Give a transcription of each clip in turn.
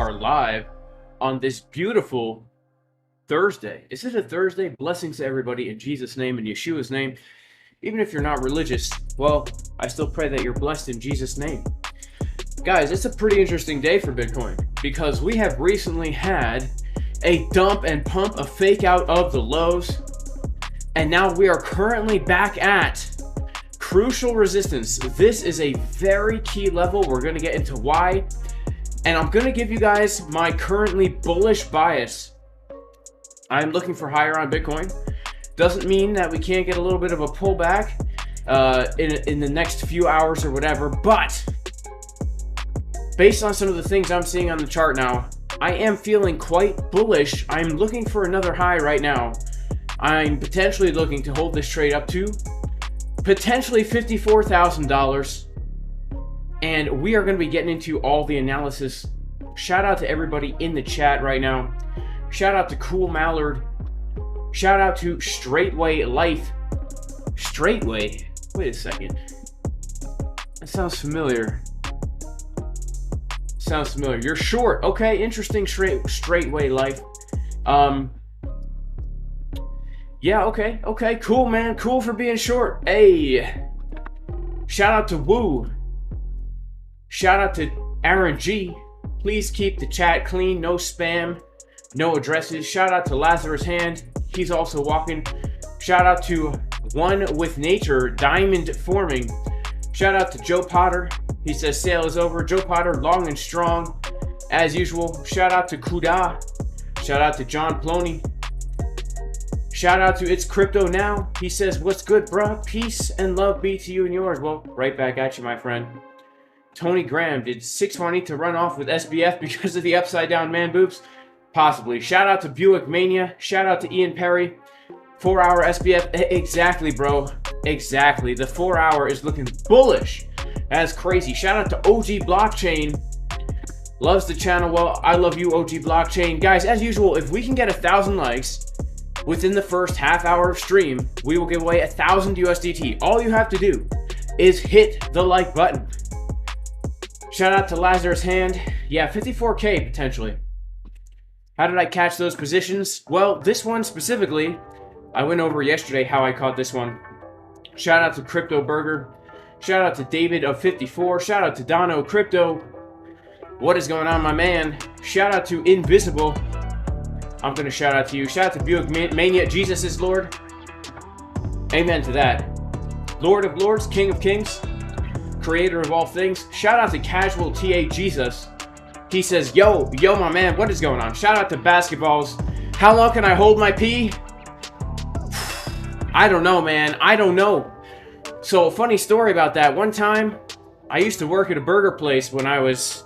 are live on this beautiful Thursday. Is it a Thursday? Blessings to everybody in Jesus' name, in Yeshua's name. Even if you're not religious, well, I still pray that you're blessed in Jesus' name. Guys, it's a pretty interesting day for Bitcoin because we have recently had a dump and pump, a fake out of the lows, and now we are currently back at crucial resistance. This is a very key level. We're going to get into why, and I'm going to give you guys my currently bullish bias. I'm looking for higher on Bitcoin. Doesn't mean that we can't get a little bit of a pullback in the next few hours or whatever, but based on some of the things I'm seeing on the chart now, I am feeling quite bullish. I'm looking for another high right now. I'm potentially looking to hold this trade up to potentially $54,000, and we are going to be getting into all the analysis. Shout out to everybody in the chat right now. Shout out to Cool Mallard. Shout out to Straightway Life. Straightway? Wait a second. That sounds familiar. Sounds familiar. You're short. Okay, interesting. Straightway Life. Yeah, okay, cool, man. Cool for being short. Hey. Shout out to Woo. Shout out to Aaron G. Please keep the chat clean. No spam. No addresses. Shout out to Lazarus Hand. He's also walking. Shout out to One with Nature. Diamond Forming. Shout out to Joe Potter. He says sale is over. Joe Potter, long and strong. As usual. Shout out to Kuda. Shout out to John Ploney. Shout out to It's Crypto Now. He says, what's good, bruh? Peace and love be to you and yours. Well, right back at you, my friend. Tony Graham, did 6 need to run off with SBF because of the upside down man boobs? Possibly. Shout out to Buick Mania. Shout out to Ian Perry. 4-hour SBF. Exactly, bro. Exactly. The 4-hour is looking bullish. That's crazy. Shout out to OG Blockchain. Loves the channel. Well, I love you, OG Blockchain. Guys, as usual, if we can get 1,000 likes within the first half hour of stream, we will give away 1,000 USDT. All you have to do is hit the like button. Shout out to Lazarus Hand. Yeah, 54K potentially. How did I catch those positions? Well, this one specifically, I went over yesterday how I caught this one. Shout out to Crypto Burger. Shout out to David of 54. Shout out to Dono Crypto. What is going on, my man? Shout out to Invisible. I'm going to shout out to you. Shout out to Buick Mania. Jesus is Lord. Amen to that. Lord of Lords, King of Kings, Creator of all things. Shout out to Casual TA Jesus. He says, yo, my man, what is going on? Shout out to Basketballs. How long can I hold my pee? I don't know, man. I don't know. So, funny story about that. One time, I used to work at a burger place when I was,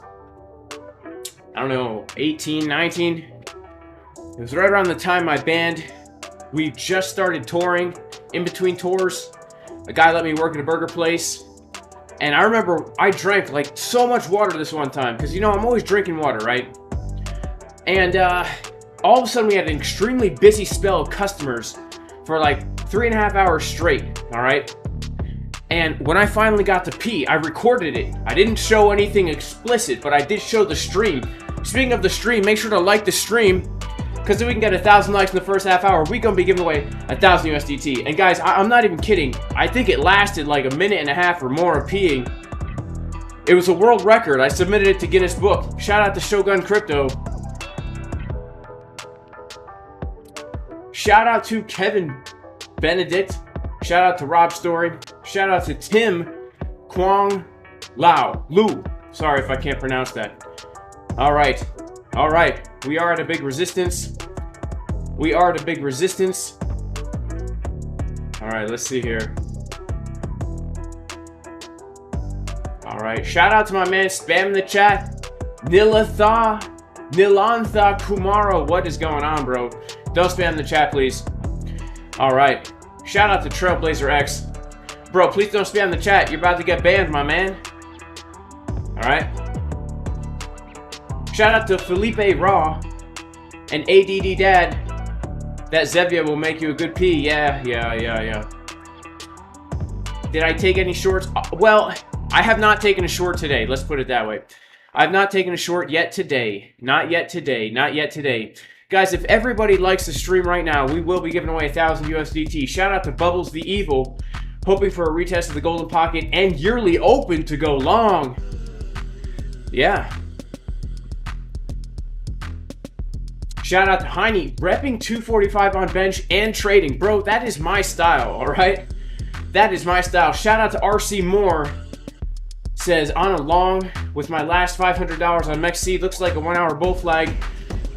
I don't know, 18, 19. It was right around the time my band, we just started touring. In between tours, a guy let me work at a burger place. And I remember I drank like so much water this one time. Because, you know, I'm always drinking water, right? And all of a sudden we had an extremely busy spell of customers for like 3.5 hours straight, all right? And when I finally got to pee, I recorded it. I didn't show anything explicit, but I did show the stream. Speaking of the stream, make sure to like the stream. Because if we can get 1,000 likes in the first half hour, we're going to be giving away 1,000 USDT. And guys, I'm not even kidding. I think it lasted like 1.5 minutes or more of peeing. It was a world record. I submitted it to Guinness Book. Shout out to Shogun Crypto. Shout out to Kevin Benedict. Shout out to Rob Story. Shout out to Tim Kwong Lu. Sorry if I can't pronounce that. All right. We are at a big resistance. All right, let's see here. All right, shout out to my man Spam in the chat. Nilantha Kumara. What is going on, bro? Don't spam the chat, please. All right. Shout out to Trailblazer X. Bro, please don't spam the chat. You're about to get banned, my man. All right. Shout out to Felipe Raw and ADD Dad. That Zevia will make you a good pee. Yeah. Did I take any shorts? Well, I have not taken a short today. Let's put it that way. I've not taken a short yet today. Not yet today. Not yet today. Guys, if everybody likes the stream right now, we will be giving away 1,000 USDT. Shout out to Bubbles the Evil, hoping for a retest of the Golden Pocket and yearly open to go long. Yeah. Shout out to Heine, repping 245 on bench and trading. Bro, that is my style, all right? That is my style. Shout out to RC Moore. Says, on a long with my last $500 on MEXC. Looks like a 1 hour bull flag.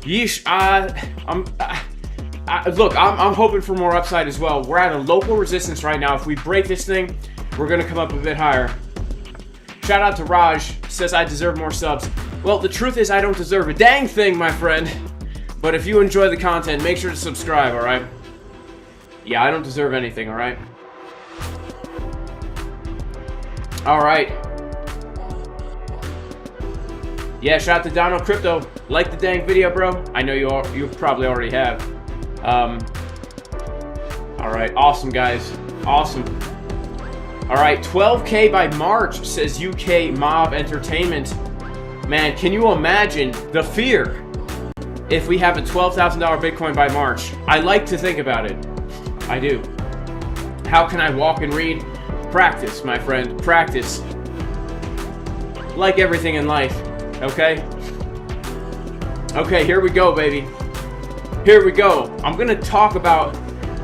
Yeesh. Look, I'm hoping for more upside as well. We're at a local resistance right now. If we break this thing, we're going to come up a bit higher. Shout out to Raj. Says, I deserve more subs. Well, the truth is I don't deserve a dang thing, my friend. But if you enjoy the content, make sure to subscribe, alright? Yeah, I don't deserve anything, alright? Alright. Yeah, shout out to Donald Crypto. Like the dang video, bro. I know you probably already have. Alright, awesome, guys. Awesome. Alright, 12K by March, says UK Mob Entertainment. Man, can you imagine the fear if we have a $12,000 Bitcoin by March? I like to think about it. I do. How can I walk and read? Practice, my friend. Practice. Like everything in life. Okay? Okay, here we go, baby. Here we go. I'm going to talk about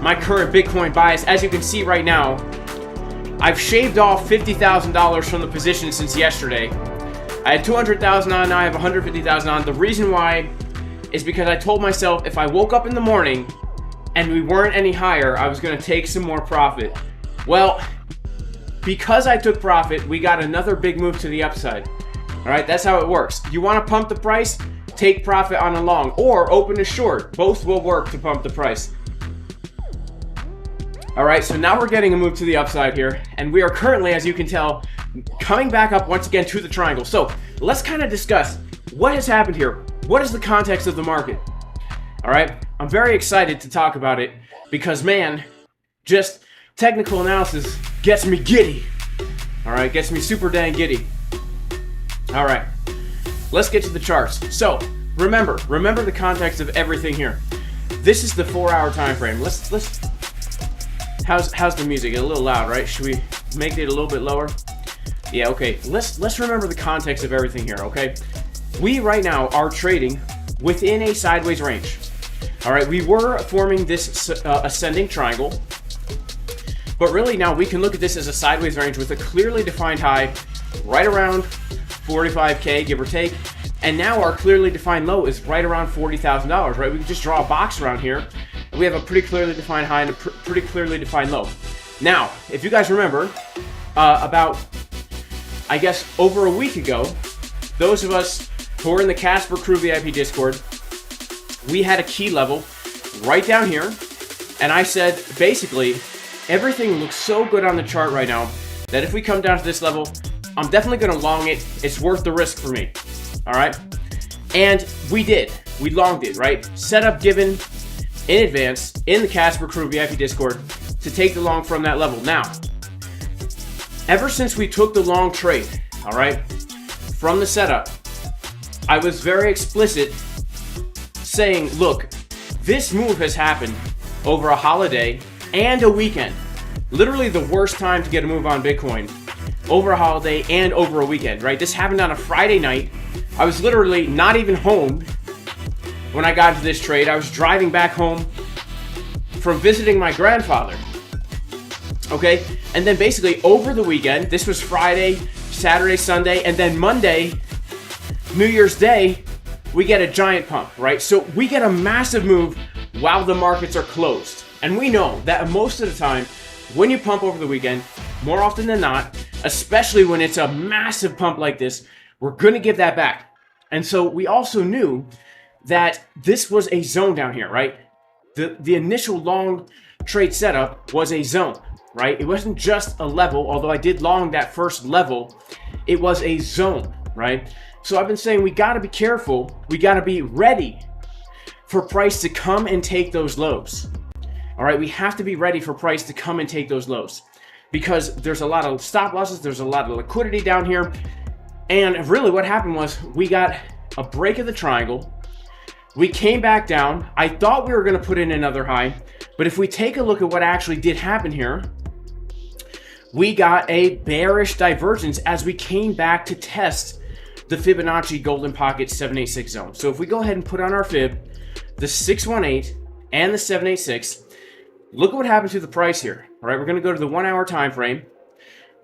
my current Bitcoin bias. As you can see right now, I've shaved off $50,000 from the position since yesterday. I had 200,000 on, now I have 150,000 on. The reason why is because I told myself if I woke up in the morning and we weren't any higher, I was going to take some more profit. Well, because I took profit, we got another big move to the upside. All right, that's how it works. You want to pump the price? Take profit on a long or open a short. Both will work to pump the price. All right, so now we're getting a move to the upside here, and we are currently, as you can tell, coming back up once again to the triangle. So let's kind of discuss what has happened here. What is the context of the market? All right, I'm very excited to talk about it because, man, just technical analysis gets me giddy. All right, gets me super dang giddy. All right, let's get to the charts. So remember the context of everything here. This is the 4 hour time frame. Let's. How's the music? A little loud, right? Should we make it a little bit lower? Yeah, okay. Let's remember the context of everything here, okay? We right now are trading within a sideways range. All right, we were forming this ascending triangle, but really now we can look at this as a sideways range with a clearly defined high right around 45K, give or take, and now our clearly defined low is right around $40,000, right? We can just draw a box around here. We have a pretty clearly defined high and a pretty clearly defined low. Now, if you guys remember, about, I guess, over a week ago, those of us who are in the Casper Crew VIP Discord, we had a key level right down here, and I said, basically, everything looks so good on the chart right now that if we come down to this level, I'm definitely going to long it. It's worth the risk for me, all right? And we did. We longed it, right? Setup given in advance in the Casper Crew VIP Discord to take the long from that level. Now, ever since we took the long trade, all right, from the setup, I was very explicit saying, look, this move has happened over a holiday and a weekend. Literally the worst time to get a move on Bitcoin. Over a holiday and over a weekend, right? This happened on a Friday night. I was literally not even home when I got into this trade. I was driving back home from visiting my grandfather. Okay? And then basically over the weekend, this was Friday, Saturday, Sunday, and then Monday, New Year's Day, we get a giant pump, right? So we get a massive move while the markets are closed. And we know that most of the time, when you pump over the weekend, more often than not, especially when it's a massive pump like this, we're going to give that back. And so we also knew that this was a zone down here, right? The initial long trade setup was a zone, right? It wasn't just a level, although I did long that first level. It was a zone, right? So I've been saying we got to be careful. We got to be ready for price to come and take those lows. All right, we have to be ready for price to come and take those lows because there's a lot of stop losses. There's a lot of liquidity down here. And really what happened was we got a break of the triangle. We came back down. I thought we were going to put in another high, but if we take a look at what actually did happen here, we got a bearish divergence as we came back to test the Fibonacci golden pocket 786 zone. So if we go ahead and put on our fib, the 618 and the 786, look at what happened to the price here. All right, we're going to go to the 1 hour time frame.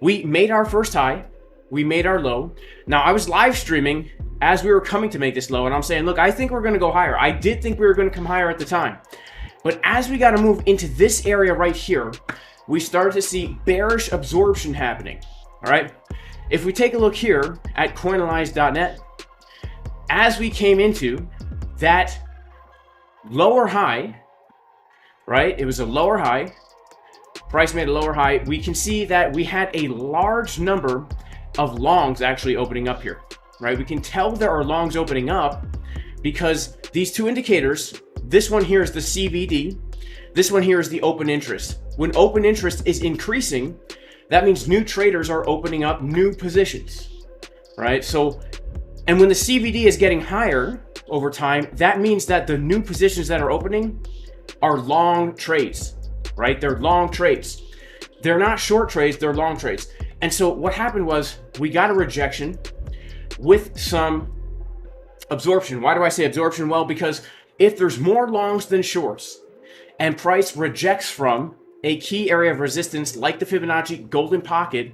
We made our first high. We made our low. Now I was live streaming as we were coming to make this low, and I'm saying, look, I think we're going to go higher. I did think we were going to come higher at the time. But as we got to move into this area right here, we started to see bearish absorption happening. All right. If we take a look here at coinalyze.net, as we came into that lower high, right? It was a lower high. Price made a lower high. We can see that we had a large number of longs actually opening up here, right? We can tell there are longs opening up because these two indicators, this one here is the CVD, this one here is the open interest. When open interest is increasing, that means new traders are opening up new positions, right? So, and when the CVD is getting higher over time, that means that the new positions that are opening are long trades, right? They're long trades. They're not short trades, they're long trades. And so what happened was we got a rejection with some absorption. Why do I say absorption? Well, because if there's more longs than shorts and price rejects from a key area of resistance like the Fibonacci golden pocket,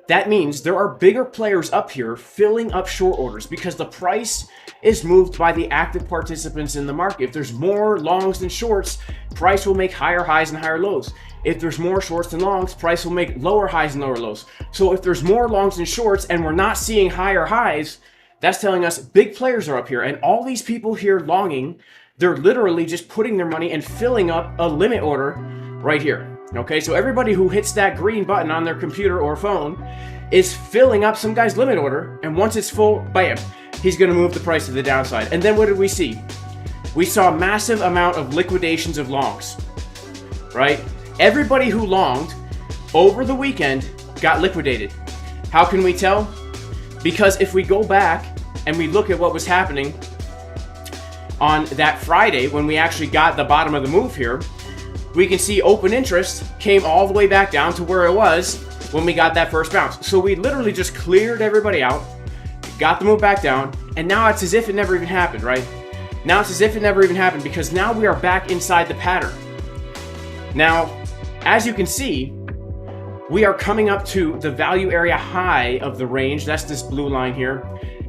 that means there are bigger players up here filling up short orders because the price is moved by the active participants in the market. If there's more longs than shorts, price will make higher highs and higher lows. If there's more shorts than longs, price will make lower highs and lower lows. So if there's more longs than shorts and we're not seeing higher highs, that's telling us big players are up here. And all these people here longing, they're literally just putting their money and filling up a limit order right here. Okay, so everybody who hits that green button on their computer or phone is filling up some guy's limit order, and once it's full, bam, he's going to move the price to the downside. And then what did we see? We saw a massive amount of liquidations of longs, right? Everybody who longed over the weekend got liquidated. How can we tell? Because if we go back and we look at what was happening on that Friday when we actually got the bottom of the move here, we can see open interest came all the way back down to where it was when we got that first bounce. So we literally just cleared everybody out, got the move back down, and now it's as if it never even happened, right? Now it's as if it never even happened because now we are back inside the pattern. Now, as you can see, we are coming up to the value area high of the range. That's this blue line here.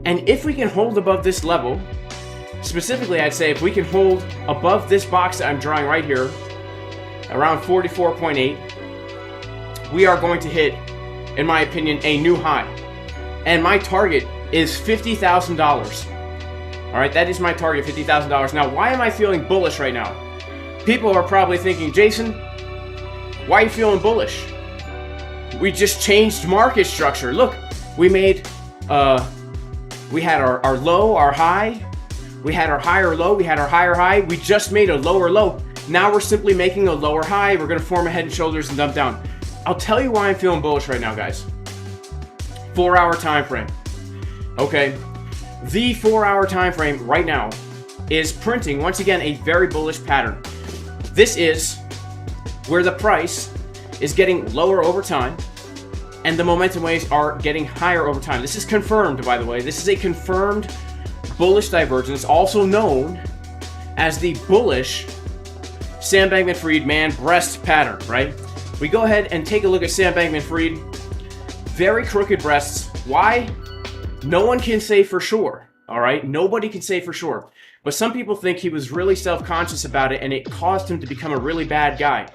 And if we can hold above this level, specifically I'd say if we can hold above this box that I'm drawing right here, around 44.8, we are going to hit, in my opinion, a new high. And my target is $50,000. All right, that is my target, $50,000. Now, why am I feeling bullish right now? People are probably thinking, Jason, why are you feeling bullish? We just changed market structure. Look, we made, we had our low, our high. We had our higher low, we had our higher high. We just made a lower low. Now we're simply making a lower high. We're going to form a head and shoulders and dump down. I'll tell you why I'm feeling bullish right now, guys. 4 hour time frame. Okay. The 4 hour time frame right now is printing, once again, a very bullish pattern. This is where the price is getting lower over time and the momentum waves are getting higher over time. This is confirmed, by the way. This is a confirmed bullish divergence, also known as the bullish Sam Bankman-Fried man breast pattern, right? We go ahead and take a look at Sam Bankman-Fried. Very crooked breasts. Why? No one can say for sure, all right? Nobody can say for sure. But some people think he was really self-conscious about it and it caused him to become a really bad guy,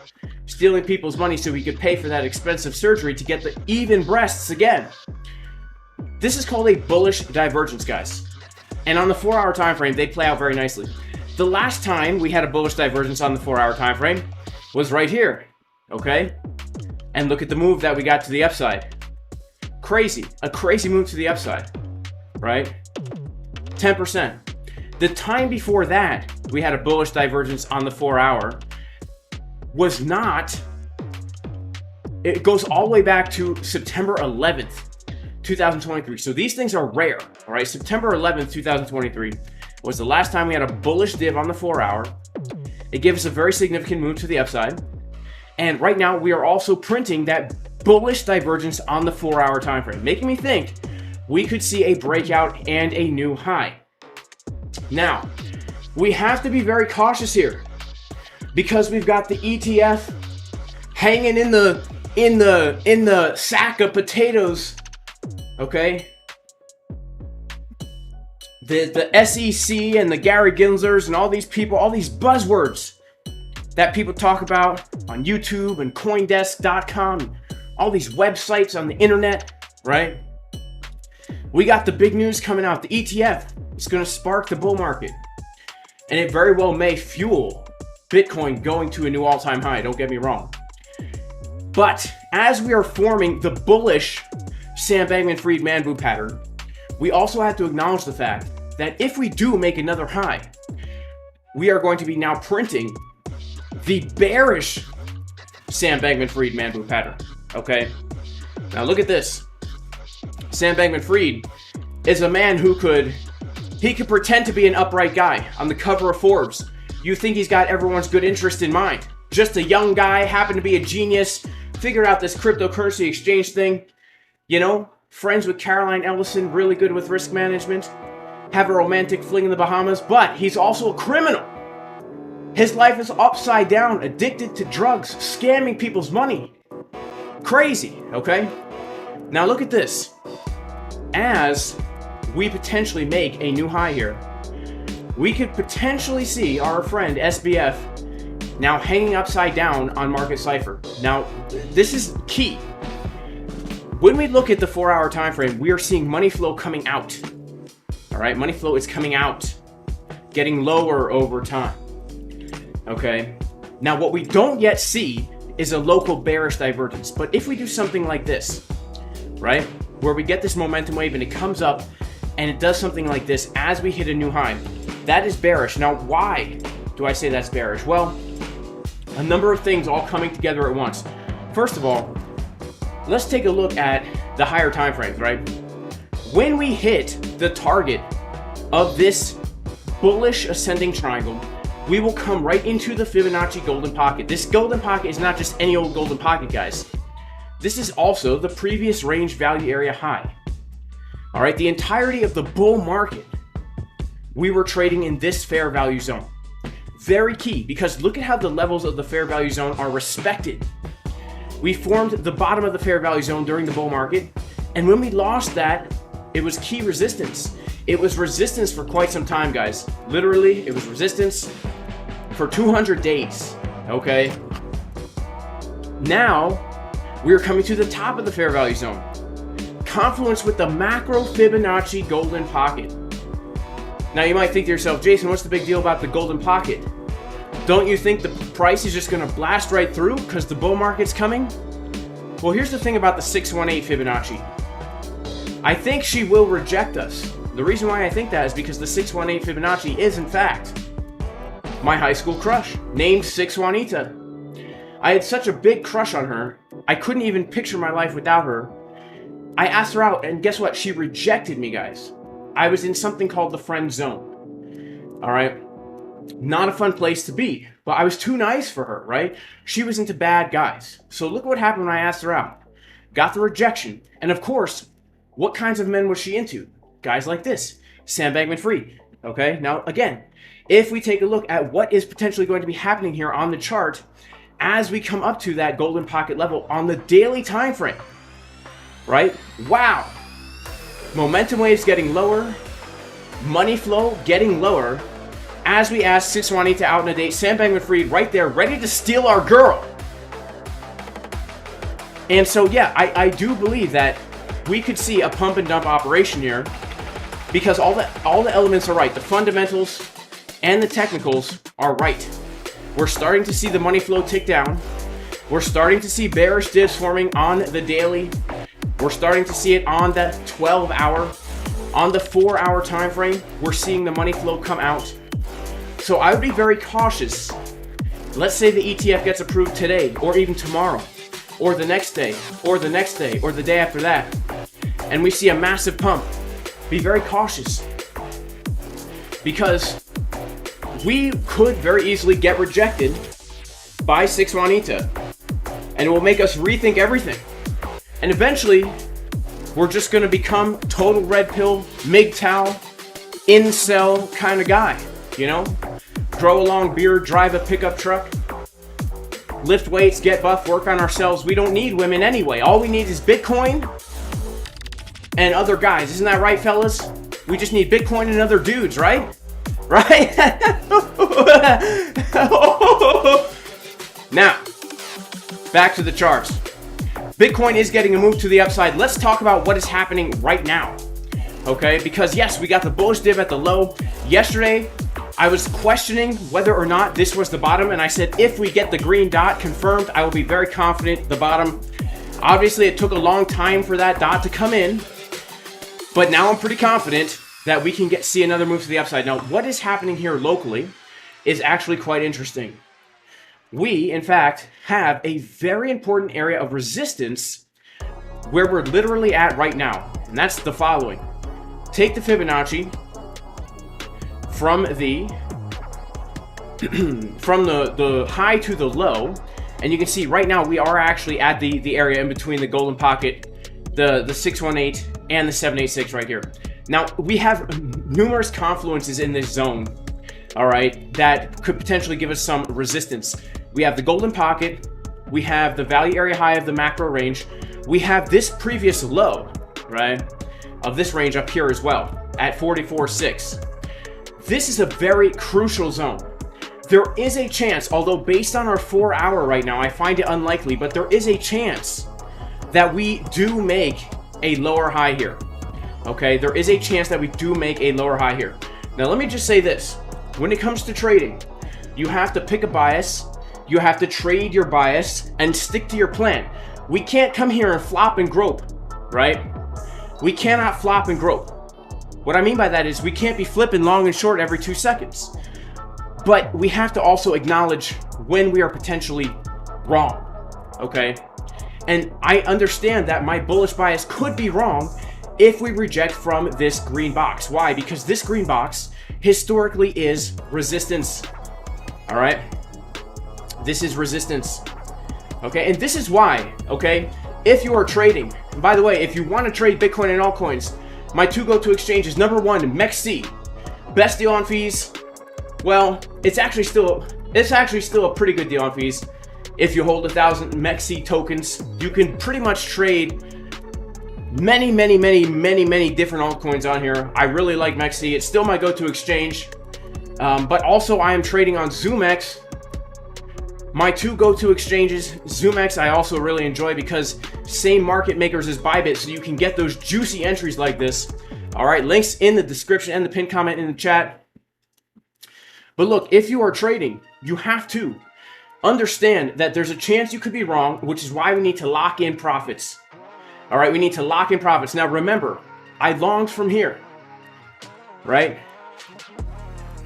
stealing people's money so he could pay for that expensive surgery to get the even breasts again. This is called a bullish divergence, guys. And on the 4 hour time frame, they play out very nicely. The last time we had a bullish divergence on the 4 hour time frame was right here, okay? And look at the move that we got to the upside. Crazy, a crazy move to the upside, right? 10%. The time before that, we had a bullish divergence on the 4 hour was not, it goes all the way back to September 11th, 2023. So these things are rare, all right? September 11th, 2023 was the last time we had a bullish div on the 4 hour. It gave us a very significant move to the upside. And right now we are also printing that bullish divergence on the 4 hour time frame, making me think we could see a breakout and a new high. Now, we have to be very cautious here because we've got the ETF hanging in the sack of potatoes, okay? The SEC and the Gary Genslers and all these people, all these buzzwords that people talk about on YouTube and CoinDesk.com, all these websites on the internet, right? We got the big news coming out. The ETF is going to spark the bull market, and it very well may fuel Bitcoin going to a new all-time high. Don't get me wrong. But as we are forming the bullish Sam Bankman-Fried man-boo pattern, we also have to acknowledge the fact that if we do make another high, we are going to be now printing the bearish Sam Bankman-Fried man-boo pattern, okay? Now look at this. Sam Bankman-Fried is a man who could pretend to be an upright guy on the cover of Forbes. You think he's got everyone's good interest in mind. Just a young guy, happened to be a genius, figured out this cryptocurrency exchange thing, you know, friends with Caroline Ellison, really good with risk management, have a romantic fling in the Bahamas, but he's also a criminal. His life is upside down, addicted to drugs, scamming people's money. Crazy, okay? Now look at this. As we potentially make a new high here, we could potentially see our friend SBF now hanging upside down on Market Cypher. Now, this is key. When we look at the 4 hour time frame, we are seeing money flow coming out. All right, money flow is coming out, getting lower over time. Okay, now what we don't yet see is a local bearish divergence. But if we do something like this, right, where we get this momentum wave and it comes up and it does something like this as we hit a new high, that is bearish. Now, why do I say that's bearish? Well, a number of things all coming together at once. First of all, let's take a look at the higher time frames, right? When we hit the target of this bullish ascending triangle, we will come right into the Fibonacci golden pocket. This golden pocket is not just any old golden pocket, guys. This is also the previous range value area high. All right, the entirety of the bull market, we were trading in this fair value zone. Very key, because look at how the levels of the fair value zone are respected. We formed the bottom of the fair value zone during the bull market, and when we lost that, it was key resistance. It was resistance for quite some time, guys. Literally, it was resistance for 200 days, okay? Now, we're coming to the top of the fair value zone. Confluence with the macro Fibonacci golden pocket. Now, you might think to yourself, Jason, what's the big deal about the golden pocket? Don't you think the price is just gonna blast right through because the bull market's coming? Well, here's the thing about the 618 Fibonacci. I think she will reject us. The reason why I think that is because the 618 Fibonacci is, in fact, my high school crush, named 6 Juanita. I had such a big crush on her, I couldn't even picture my life without her. I asked her out, and guess what? She rejected me, guys. I was in something called the friend zone. All right? Not a fun place to be, but I was too nice for her, right? She was into bad guys. So look what happened when I asked her out. Got the rejection. And of course, what kinds of men was she into? Guys like this, Sam Bankman-Fried. Okay, now again, if we take a look at what is potentially going to be happening here on the chart as we come up to that golden pocket level on the daily time frame, right? Wow. Momentum waves getting lower, money flow getting lower, as we ask 6 Juanita out on a date. Sam Bankman-Fried right there, ready to steal our girl. And so, yeah, I do believe that we could see a pump and dump operation here because all the elements are right. The fundamentals and the technicals are right. We're starting to see the money flow tick down. We're starting to see bearish divs forming on the daily. We're starting to see it on the 12 hour. On the 4 hour time frame, we're seeing the money flow come out. So I would be very cautious. Let's say the ETF gets approved today, or even tomorrow, or the next day, or the next day, or the day after that. and we see a massive pump, be very cautious, because we could very easily get rejected by 6 Juanita, and it will make us rethink everything. And eventually, we're just going to become total red pill, MGTOW, incel kind of guy, you know? Grow a long beard, drive a pickup truck, lift weights, get buff, work on ourselves. We don't need women anyway. All we need is Bitcoin and other guys. Isn't that right, fellas? We just need Bitcoin and other dudes, right? Right? Now, back to the charts. Bitcoin is getting a move to the upside. Let's talk about what is happening right now. Okay, because yes, we got the bullish dip at the low. Yesterday, I was questioning whether or not this was the bottom, and I said if we get the green dot confirmed, I will be very confident the bottom. Obviously, it took a long time for that dot to come in, but now I'm pretty confident that we can see another move to the upside. Now, what is happening here locally is actually quite interesting. We, in fact, have a very important area of resistance where we're literally at right now, and that's the following. Take the Fibonacci from the high to the low, and you can see right now we are actually at the area in between the golden pocket, the 618 and the 786 right here. Now we have numerous confluences in this zone, all right, that could potentially give us some resistance. We have the golden pocket, we have the value area high of the macro range, we have this previous low, right, of this range up here as well at 44.6. This is a very crucial zone. There is a chance, although based on our 4 hour right now, I find it unlikely, but there is a chance that we do make a lower high here. Okay, there is a chance that we do make a lower high here. Now, let me just say this. When it comes to trading, you have to pick a bias, you have to trade your bias, and stick to your plan. We can't come here and flop and grope, right? We cannot flop and grope. What I mean by that is we can't be flipping long and short every 2 seconds. But we have to also acknowledge when we are potentially wrong, okay? And I understand that my bullish bias could be wrong if we reject from this green box. Why? Because this green box historically is resistance, all right? This is resistance, okay? And this is why, okay? If you are trading, and by the way, if you want to trade Bitcoin and altcoins, my 2 go-to exchanges, number 1, MEXC, best deal on fees. Well, it's actually still a pretty good deal on fees. If you hold 1,000 MEXC tokens, you can pretty much trade many different altcoins on here. I really like MEXC. It's still my go-to exchange. But also I am trading on ZoomX. My 2 go-to exchanges, ZoomX, I also really enjoy because same market makers as Bybit, so you can get those juicy entries like this. All right, links in the description and the pinned comment in the chat. But look, if you are trading, you have to understand that there's a chance you could be wrong, which is why we need to lock in profits. All right, we need to lock in profits. Now remember, I longed from here, right?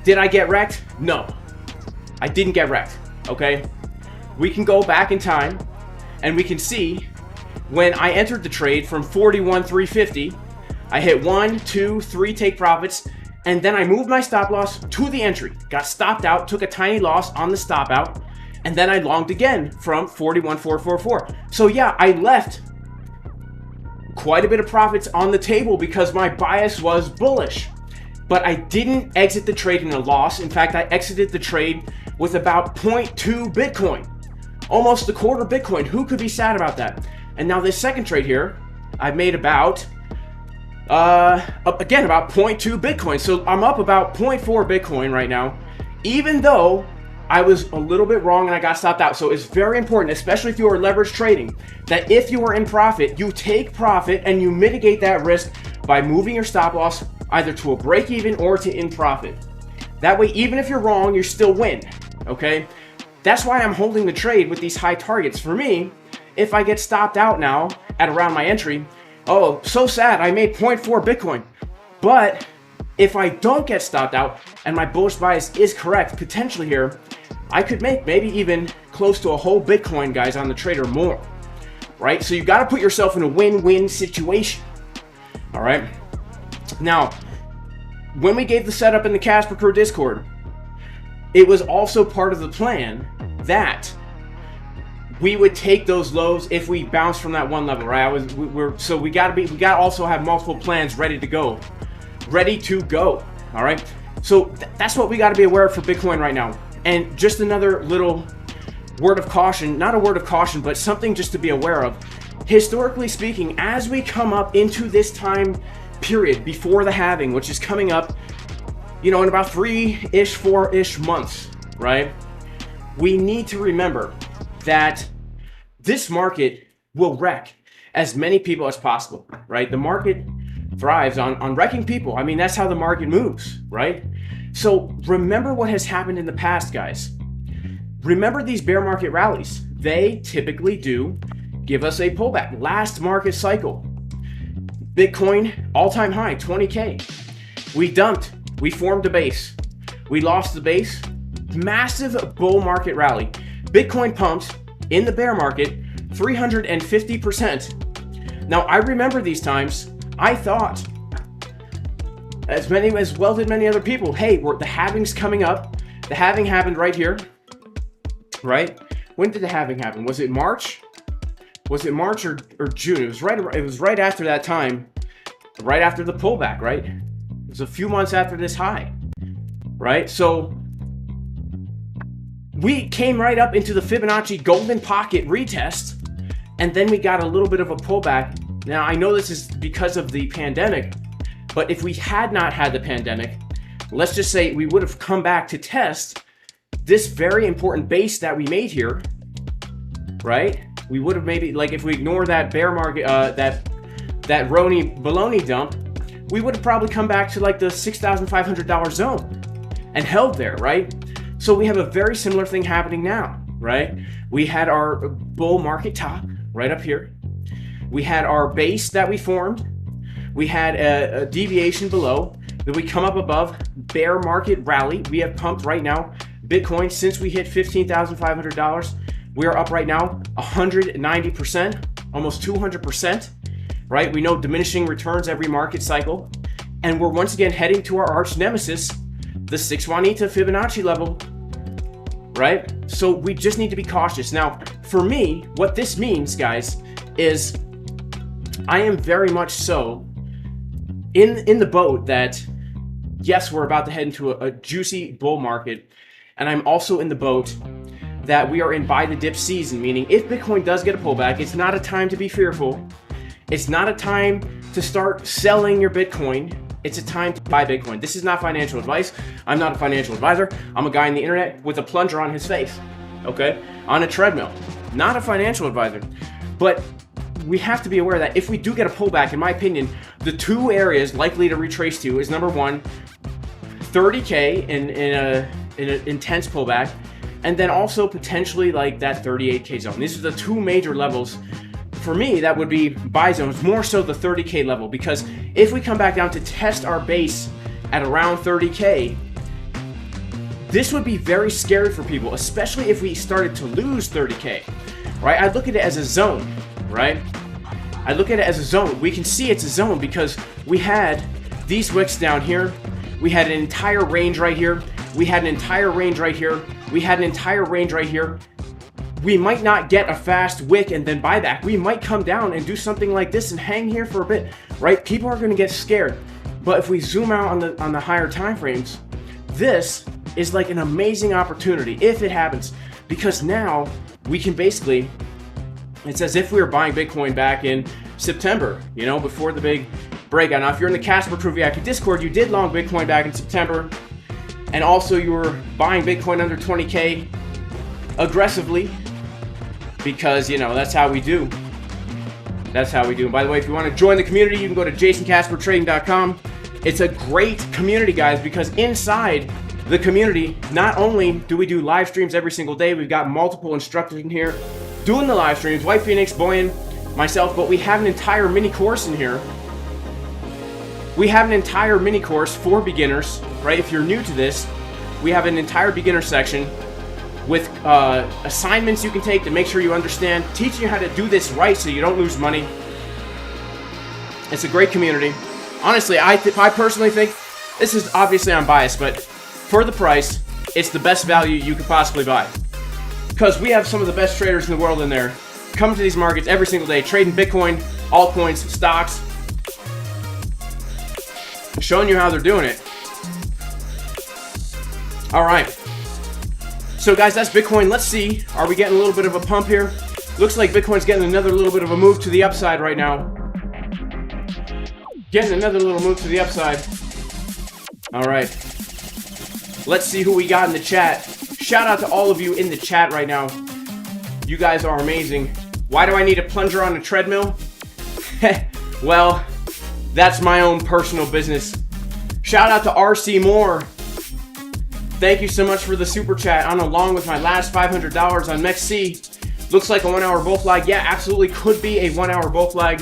Did I get wrecked? No, I didn't get wrecked. Okay, we can go back in time and we can see when I entered the trade from 41,350, I hit 1, 2, 3 take profits, and then I moved my stop loss to the entry, got stopped out, took a tiny loss on the stop out, and then I longed again from 41,444. So yeah, I left quite a bit of profits on the table because my bias was bullish, but I didn't exit the trade in a loss. In fact, I exited the trade with about 0.2 Bitcoin, almost a quarter Bitcoin. Who could be sad about that? And now this second trade here, I've made about, again, about 0.2 Bitcoin. So I'm up about 0.4 Bitcoin right now, even though I was a little bit wrong and I got stopped out. So it's very important, especially if you are leverage trading, that if you are in profit, you take profit and you mitigate that risk by moving your stop loss either to a break even or to in profit. That way, even if you're wrong, you still win, okay? That's why I'm holding the trade with these high targets. For me, if I get stopped out now at around my entry, oh, so sad, I made 0.4 Bitcoin. But if I don't get stopped out and my bullish bias is correct, potentially here, I could make maybe even close to a whole Bitcoin, guys, on the trade or more, right? So you got to put yourself in a win-win situation. All right. Now, when we gave the setup in the Casper Crew Discord, it was also part of the plan that we would take those lows if we bounce from that one level, right? We gotta also have multiple plans ready to go. All right. So that's what we got to be aware of for Bitcoin right now. And just another little word of caution, not a word of caution, but something just to be aware of. Historically speaking, as we come up into this time period before the halving, which is coming up, in about 3-ish, 4-ish months, right? We need to remember that this market will wreck as many people as possible, right? The market thrives on wrecking people. I mean, that's how the market moves, right? So remember what has happened in the past, guys. Remember these bear market rallies. They typically do give us a pullback. Last market cycle, Bitcoin all-time high, 20K. We dumped, we formed a base. We lost the base, massive bull market rally. Bitcoin pumped in the bear market 350%. Now, I remember these times. I thought, as well did many other people, hey, the halving's coming up. The halving happened right here, right? When did the halving happen? Was it March? Was it March or June? It was right after that time, right after the pullback, right? It was a few months after this high, right? So we came right up into the Fibonacci golden pocket retest, and then we got a little bit of a pullback. Now, I know this is because of the pandemic, but if we had not had the pandemic, let's just say we would have come back to test this very important base that we made here, right? We would have maybe, like, if we ignore that bear market, that Roni baloney dump, we would have probably come back to like the $6,500 zone and held there, right? So we have a very similar thing happening now, right? We had our bull market top right up here. We had our base that we formed. We had a deviation below. Then we come up above, bear market rally. We have pumped right now. Bitcoin, since we hit $15,500, we are up right now 190%, almost 200%, right? We know diminishing returns every market cycle. And we're once again heading to our arch nemesis, the 6 Juanita Fibonacci level, right? So we just need to be cautious. Now, for me, what this means, guys, is I am very much so in the boat that, yes, we're about to head into a juicy bull market. And I'm also in the boat that we are in buy the dip season, meaning if Bitcoin does get a pullback, it's not a time to be fearful. It's not a time to start selling your Bitcoin. It's a time to buy Bitcoin. This is not financial advice. I'm not a financial advisor. I'm a guy on the internet with a plunger on his face, okay? On a treadmill. Not a financial advisor. But we have to be aware that if we do get a pullback, in my opinion, the two areas likely to retrace to is, number one, 30K in an intense pullback, and then also potentially like that 38K zone. These are the two major levels. For me, that would be buy zones, more so the 30K level, because if we come back down to test our base at around 30K, this would be very scary for people, especially if we started to lose 30K, right? I look at it as a zone, right? I look at it as a zone. We can see it's a zone because we had these wicks down here. We had an entire range right here. We had an entire range right here. We had an entire range right here. We might not get a fast wick and then buy back. We might come down and do something like this and hang here for a bit, right? People are going to get scared. But if we zoom out on the higher time frames, this is like an amazing opportunity if it happens, because now we can basically, it's as if we were buying Bitcoin back in September, before the big breakout. Now, if you're in the Casper Crew VIP Discord, you did long Bitcoin back in September, and also you were buying Bitcoin under 20K aggressively, because, that's how we do. That's how we do. And by the way, if you want to join the community, you can go to jasoncaspertrading.com. It's a great community, guys, because inside the community, not only do we do live streams every single day, we've got multiple instructors in here doing the live streams, White Phoenix, Boyan, myself, but we have an entire mini course in here. We have an entire mini course for beginners, right? If you're new to this, we have an entire beginner section with assignments you can take to make sure you understand, teaching you how to do this right so you don't lose money. It's a great community. Honestly, I personally think, this is obviously I'm biased, but for the price, it's the best value you could possibly buy. Because we have some of the best traders in the world in there. Come to these markets every single day, trading Bitcoin, altcoins, stocks, showing you how they're doing it. All right. So guys, that's Bitcoin. Let's see, are we getting a little bit of a pump here? Looks like Bitcoin's getting another little bit of a move to the upside right now. Getting another little move to the upside. All right. Let's see who we got in the chat. Shout out to all of you in the chat right now. You guys are amazing. Why do I need a plunger on a treadmill? Well, that's my own personal business. Shout out to RC Moore. Thank you so much for the super chat. On along with my last $500 on MEXC. Looks like a 1 hour bull flag. Yeah, absolutely could be a 1 hour bull flag.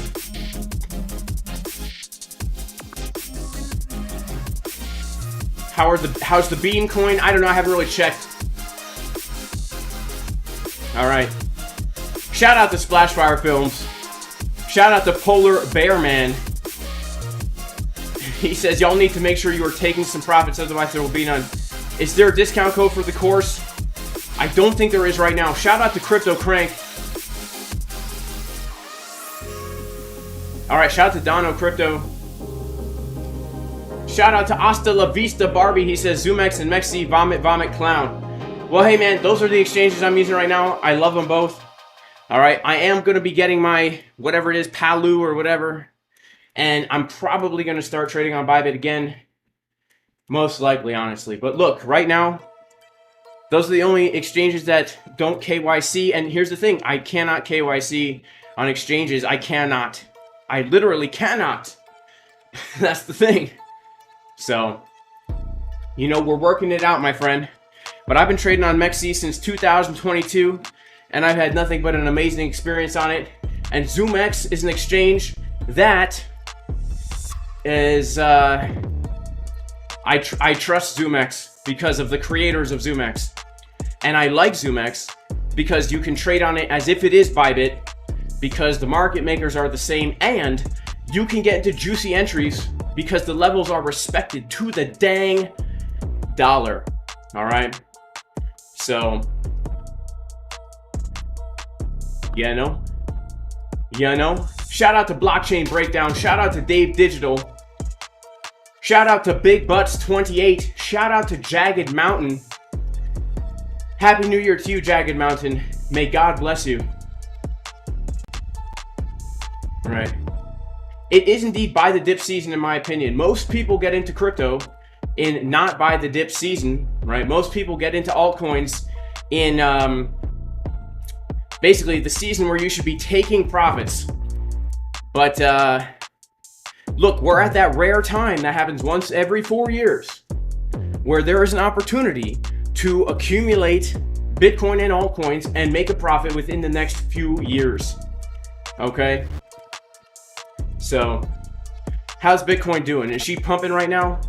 How's the bean coin? I don't know. I haven't really checked. All right. Shout out to Splashfire Films. Shout out to Polar Bear Man. He says y'all need to make sure you are taking some profits, otherwise there will be none. Is there a discount code for the course? I don't think there is right now. Shout out to Crypto Crank. All right. Shout out to Dono Crypto. Shout out to Hasta La Vista Barbie. He says ZoomX and MEXC, vomit, vomit, clown. Well, hey, man, those are the exchanges I'm using right now. I love them both. All right, I am going to be getting my, whatever it is, Palu or whatever. And I'm probably going to start trading on Bybit again. Most likely, honestly. But look, right now, those are the only exchanges that don't KYC. And here's the thing. I cannot KYC on exchanges. I cannot. I literally cannot. That's the thing. So, you know, we're working it out, my friend. But I've been trading on MEXC since 2022, and I've had nothing but an amazing experience on it. And ZoomX is an exchange that is, I trust ZoomX because of the creators of ZoomX. And I like ZoomX because you can trade on it as if it is Bybit, because the market makers are the same, and you can get into juicy entries because the levels are respected to the dang dollar. All right. So, yeah, no. Shout out to Blockchain Breakdown. Shout out to Dave Digital. Shout out to Big Butts 28. Shout out to Jagged Mountain. Happy New Year to you, Jagged Mountain. May God bless you. All right. It is indeed buy the dip season, in my opinion. Most people get into crypto in not buy the dip season, right? Most people get into altcoins in basically the season where you should be taking profits. But look, we're at that rare time that happens once every 4 years where there is an opportunity to accumulate Bitcoin and altcoins and make a profit within the next few years. Okay? So, how's Bitcoin doing? Is she pumping right now?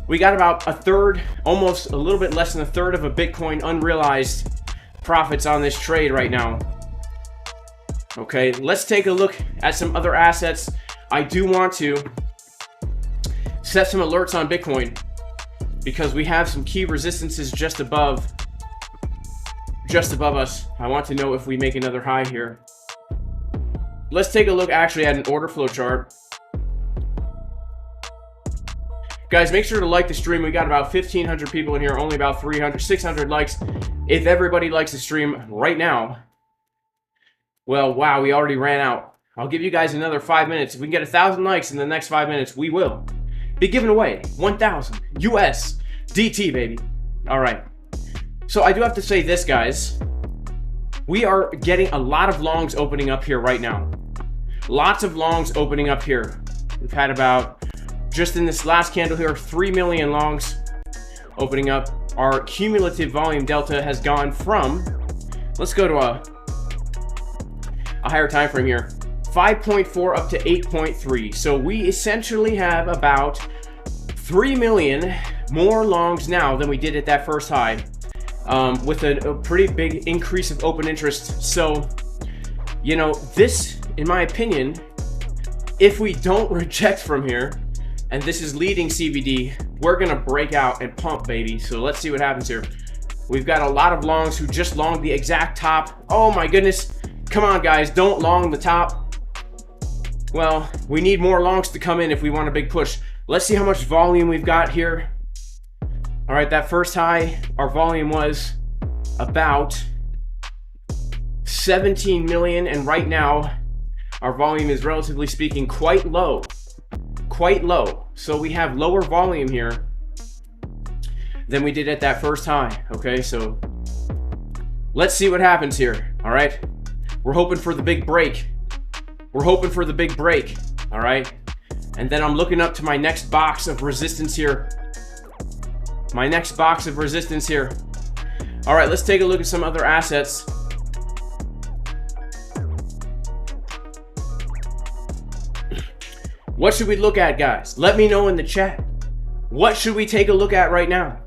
We got about a third, almost a little bit less than a third of a Bitcoin unrealized profits on this trade right now. Okay, let's take a look at some other assets. I do want to set some alerts on Bitcoin because we have some key resistances just above us. I want to know if we make another high here. Let's take a look actually at an order flow chart. Guys, make sure to like the stream. We got about 1,500 people in here, only about 600 likes. If everybody likes the stream right now, well, wow, we already ran out. I'll give you guys another 5 minutes. If we can get 1,000 likes in the next 5 minutes, we will be giving away 1,000 US DT, baby. All right. So I do have to say this, guys. We are getting a lot of longs opening up here right now. Lots of longs opening up here. We've had about, just in this last candle here, 3 million longs opening up. Our cumulative volume delta has gone from, let's go to a higher time frame here, 5.4 up to 8.3. So we essentially have about 3 million more longs now than we did at that first high, with a pretty big increase of open interest. So, you know, this, in my opinion, if we don't reject from here, and this is leading CVD, we're gonna break out and pump, baby. So let's see what happens here. We've got a lot of longs who just longed the exact top. Oh my goodness. Come on, guys, don't long the top. Well, we need more longs to come in if we want a big push. Let's see how much volume we've got here. All right, that first high, our volume was about 17 million, and right now our volume is, relatively speaking, quite low. So we have lower volume here than we did at that first high. Okay, so let's see what happens here. All right, we're hoping for the big break. All right, and then I'm looking up to my next box of resistance here. All right, let's take a look at some other assets. What should we look at, guys? Let me know in the chat. What should we take a look at right now?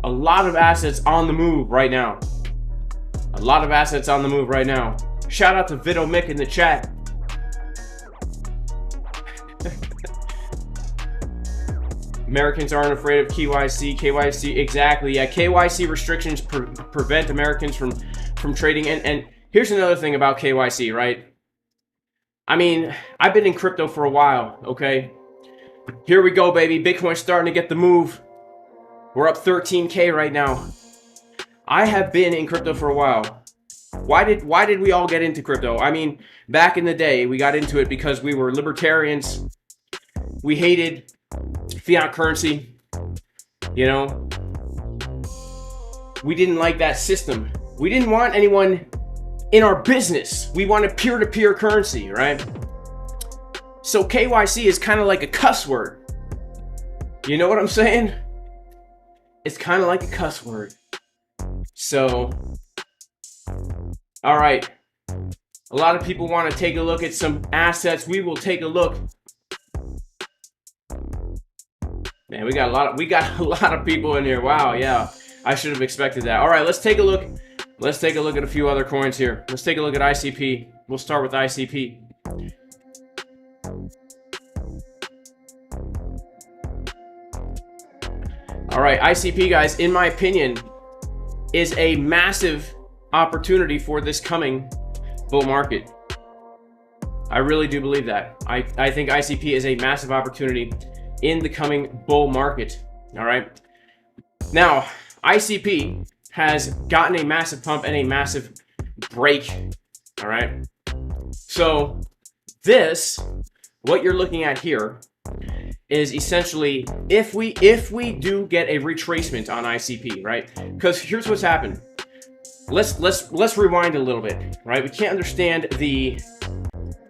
A lot of assets on the move right now. Shout out to Vito Mick in the chat. Americans aren't afraid of KYC. Exactly. Yeah, KYC restrictions prevent Americans from trading. And here's another thing about KYC, right? I mean, I've been in crypto for a while, okay? Here we go, baby. Bitcoin's starting to get the move. We're up 13K right now. I have been in crypto for a while. Why did we all get into crypto? I mean, back in the day, we got into it because we were libertarians. We hated fiat currency. You know, we didn't like that system. We didn't want anyone in our business. We wanted peer-to-peer currency, right? So KYC is kind of like a cuss word. You know what I'm saying? It's kind of like a cuss word. So, all right. A lot of people want to take a look at some assets. We will take a look. Man, we got a lot of people in here. Wow, yeah. I should have expected that. All right, let's take a look. Let's take a look at a few other coins here. Let's take a look at ICP. We'll start with ICP. All right, ICP, guys, in my opinion, is a massive opportunity for this coming bull market. I really do believe that. I think ICP is a massive opportunity in the coming bull market. All right. Now, ICP has gotten a massive pump and a massive break. All right. So this, what you're looking at here, is essentially if we do get a retracement on ICP, right? Because here's what's happened. Let's rewind a little bit, right? We can't understand the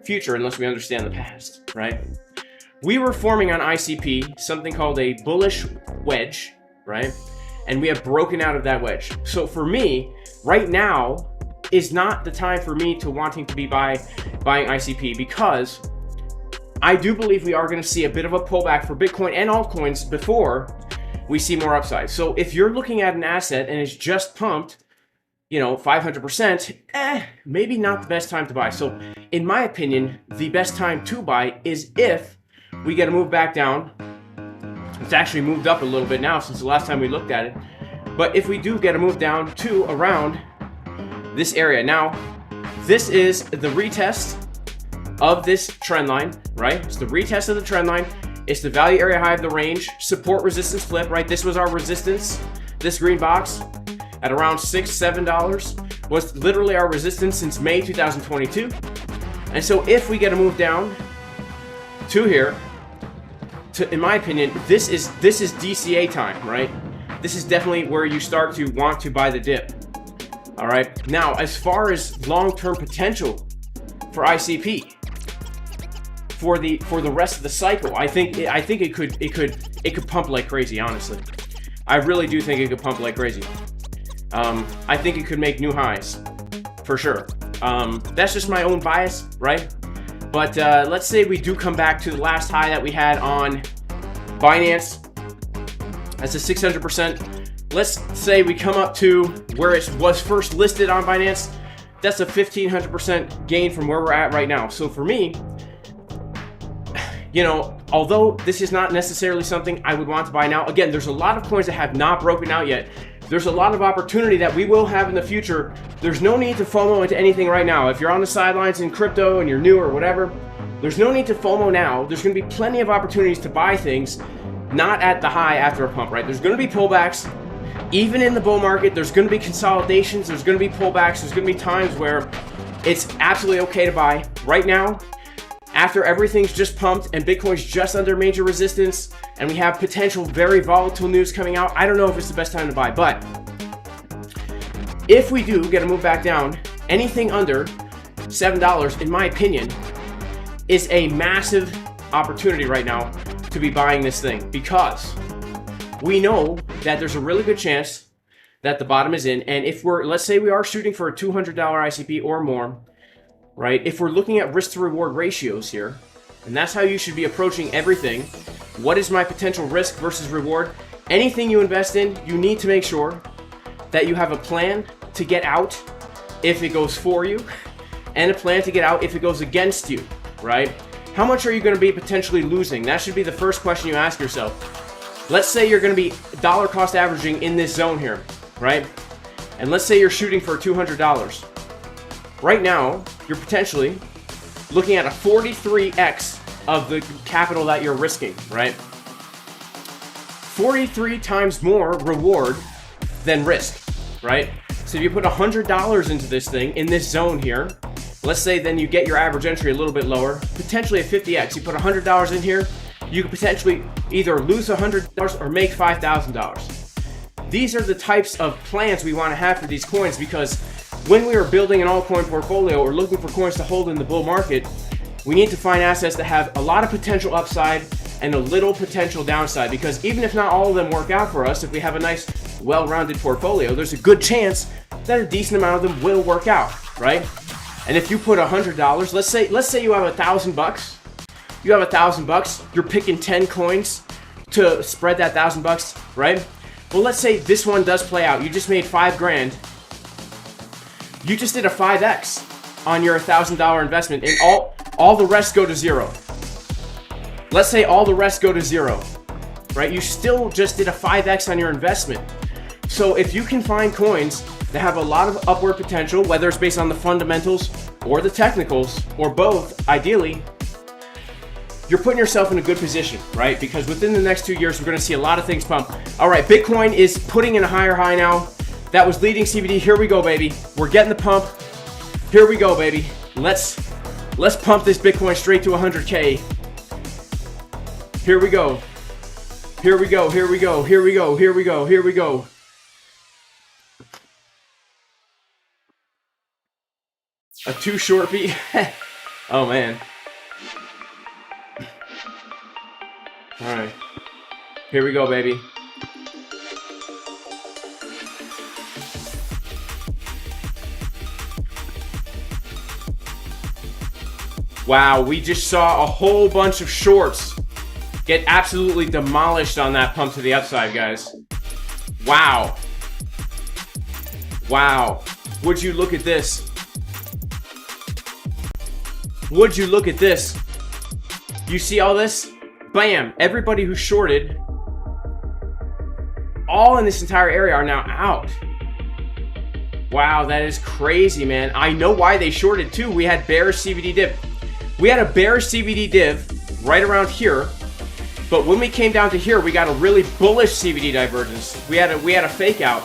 future unless we understand the past, right? We were forming on ICP something called a bullish wedge, right? And we have broken out of that wedge. So for me, right now is not the time for me to wanting to be buying ICP, because I do believe we are going to see a bit of a pullback for Bitcoin and altcoins before we see more upside. So if you're looking at an asset and it's just pumped, 500%, maybe not the best time to buy. So in my opinion, the best time to buy is if we get a move back down. It's actually moved up a little bit now since the last time we looked at it. But if we do get a move down to around this area. Now, this is the retest of this trend line, right? It's the retest of the trend line. It's the value area high of the range, support resistance flip, right? This was our resistance. This green box at around $6-7 was literally our resistance since May 2022. And so if we get a move down to here, in my opinion, this is DCA time, right? This is definitely where you start to want to buy the dip. All right. Now, as far as long-term potential for ICP for the rest of the cycle, I think it could pump like crazy. Honestly, I really do think it could pump like crazy. I think it could make new highs for sure. That's just my own bias, right? But let's say we do come back to the last high that we had on Binance. That's a 600%. Let's say we come up to where it was first listed on Binance. That's a 1,500% gain from where we're at right now. So for me, you know, although this is not necessarily something I would want to buy now, again, there's a lot of coins that have not broken out yet. There's a lot of opportunity that we will have in the future. There's no need to FOMO into anything right now. If you're on the sidelines in crypto and you're new or whatever, there's no need to FOMO now. There's going to be plenty of opportunities to buy things, not at the high after a pump, right? There's going to be pullbacks. Even in the bull market, there's going to be consolidations. There's going to be pullbacks. There's going to be times where it's absolutely okay to buy. Right now, after everything's just pumped and Bitcoin's just under major resistance and we have potential very volatile news coming out, I don't know if it's the best time to buy. But if we do get a move back down, anything under $7, in my opinion, is a massive opportunity right now to be buying this thing, because we know that there's a really good chance that the bottom is in. And if we're, let's say we are shooting for a $200 ICP or more, right? If we're looking at risk to reward ratios here, and that's how you should be approaching everything. What is my potential risk versus reward? Anything you invest in, you need to make sure that you have a plan to get out if it goes for you, and a plan to get out if it goes against you, right? How much are you going to be potentially losing? That should be the first question you ask yourself. Let's say you're going to be dollar cost averaging in this zone here, right? And let's say you're shooting for $200. Right now, you're potentially looking at a 43x of the capital that you're risking, right? 43 times more reward than risk, right? So if you put $100 into this thing in this zone here, let's say then you get your average entry a little bit lower, potentially a 50x. You put $100 in here, you could potentially either lose $100 or make $5,000. These are the types of plans we want to have for these coins, because when we are building an altcoin portfolio or looking for coins to hold in the bull market, we need to find assets that have a lot of potential upside and a little potential downside, because even if not all of them work out for us, if we have a nice well-rounded portfolio, there's a good chance that a decent amount of them will work out, right? And if you put $100, let's say you have $1,000, you have $1,000, you're picking 10 coins to spread that $1,000, right? Well, let's say this one does play out. You just made $5,000. You just did a 5x on your $1,000 investment, and all the rest go to zero. Let's say all the rest go to zero, right? You still just did a 5x on your investment. So if you can find coins that have a lot of upward potential, whether it's based on the fundamentals or the technicals or both, ideally, you're putting yourself in a good position, right? Because within the next 2 years, we're going to see a lot of things pump. All right, Bitcoin is putting in a higher high now. That was leading CBD. Here we go, baby. We're getting the pump. Here we go, baby. Let's pump this Bitcoin straight to 100K. Here we go. Here we go. Here we go. Here we go. Here we go. Here we go. A too short beat. Oh man. All right. Here we go, baby. Wow, we just saw a whole bunch of shorts get absolutely demolished on that pump to the upside, guys. Wow. Wow. Would you look at this? Would you look at this? You see all this? Bam! Everybody who shorted, all in this entire area, are now out. Wow, that is crazy, man. I know why they shorted too. We had bearish CVD div. We had a bearish CVD div right around here, but when we came down to here, we got a really bullish CVD divergence. We had a fake out,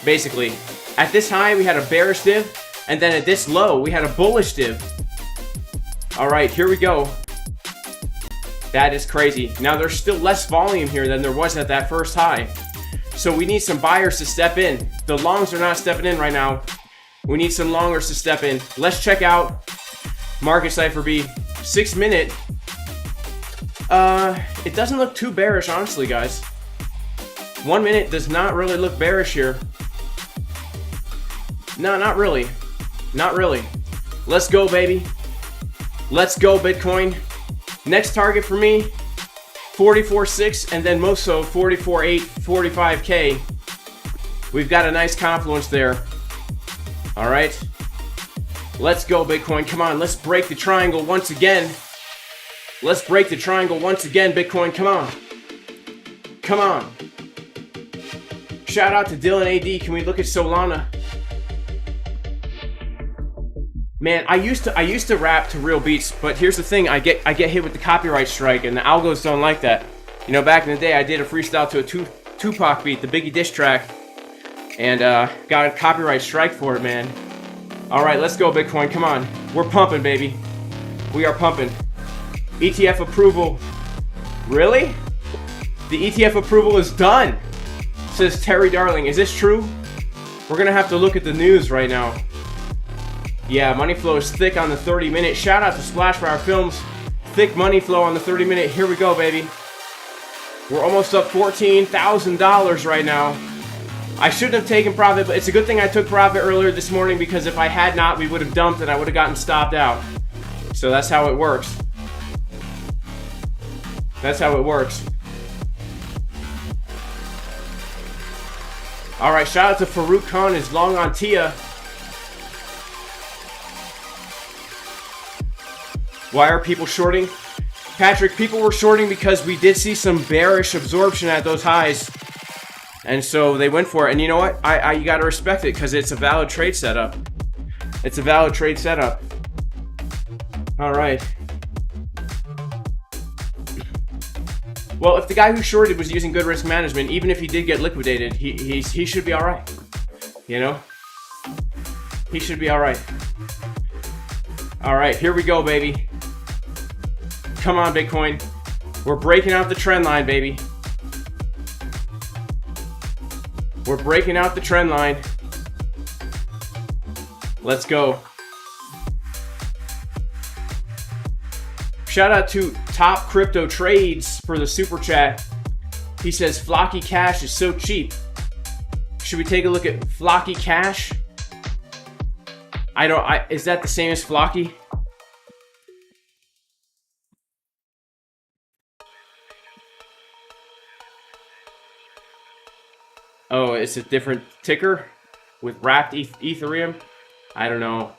basically. At this high, we had a bearish div, and then at this low, we had a bullish div. All right, here we go. That is crazy. Now, there's still less volume here than there was at that first high. So we need some buyers to step in. The longs are not stepping in right now. We need some longers to step in. Let's check out Market Cypher B. 6 minute. It doesn't look too bearish, honestly, guys. 1 minute does not really look bearish here. No, not really. Not really. Let's go, baby. Let's go, Bitcoin. Next target for me, 44.6, and then most so 44.8, 45K. We've got a nice confluence there. All right. Let's go, Bitcoin. Come on, let's break the triangle once again. Let's break the triangle once again, Bitcoin. Come on. Come on. Shout out to Dylan AD. Can we look at Solana? Man, I used to rap to real beats, but here's the thing: I get hit with the copyright strike, and the algos don't like that. You know, back in the day, I did a freestyle to a Tupac beat, the Biggie diss track, and got a copyright strike for it, man. All right, let's go, Bitcoin. Come on, we're pumping, baby. We are pumping. ETF approval. Really? The ETF approval is done, says Terry Darling. Is this true? We're gonna have to look at the news right now. Yeah, money flow is thick on the 30-minute. Shout out to Splashfire Films. Thick money flow on the 30-minute. Here we go, baby. We're almost up $14,000 right now. I shouldn't have taken profit, but it's a good thing I took profit earlier this morning, because if I had not, we would have dumped and I would have gotten stopped out. So that's how it works. That's how it works. All right, shout out to Farouk Khan is long on Tia. Why are people shorting? Patrick, people were shorting because we did see some bearish absorption at those highs. And so they went for it. And you know what? You got to respect it, because it's a valid trade setup. It's a valid trade setup. All right. Well, if the guy who shorted was using good risk management, even if he did get liquidated, he should be all right. You know? He should be all right. All right, here we go, baby. Come on, Bitcoin. We're breaking out the trend line, baby. We're breaking out the trend line. Let's go. Shout out to Top Crypto Trades for the super chat. He says Flocky Cash is so cheap. Should we take a look at Flocky Cash? Is that the same as Flocky? Oh, it's a different ticker with wrapped Ethereum? I don't know.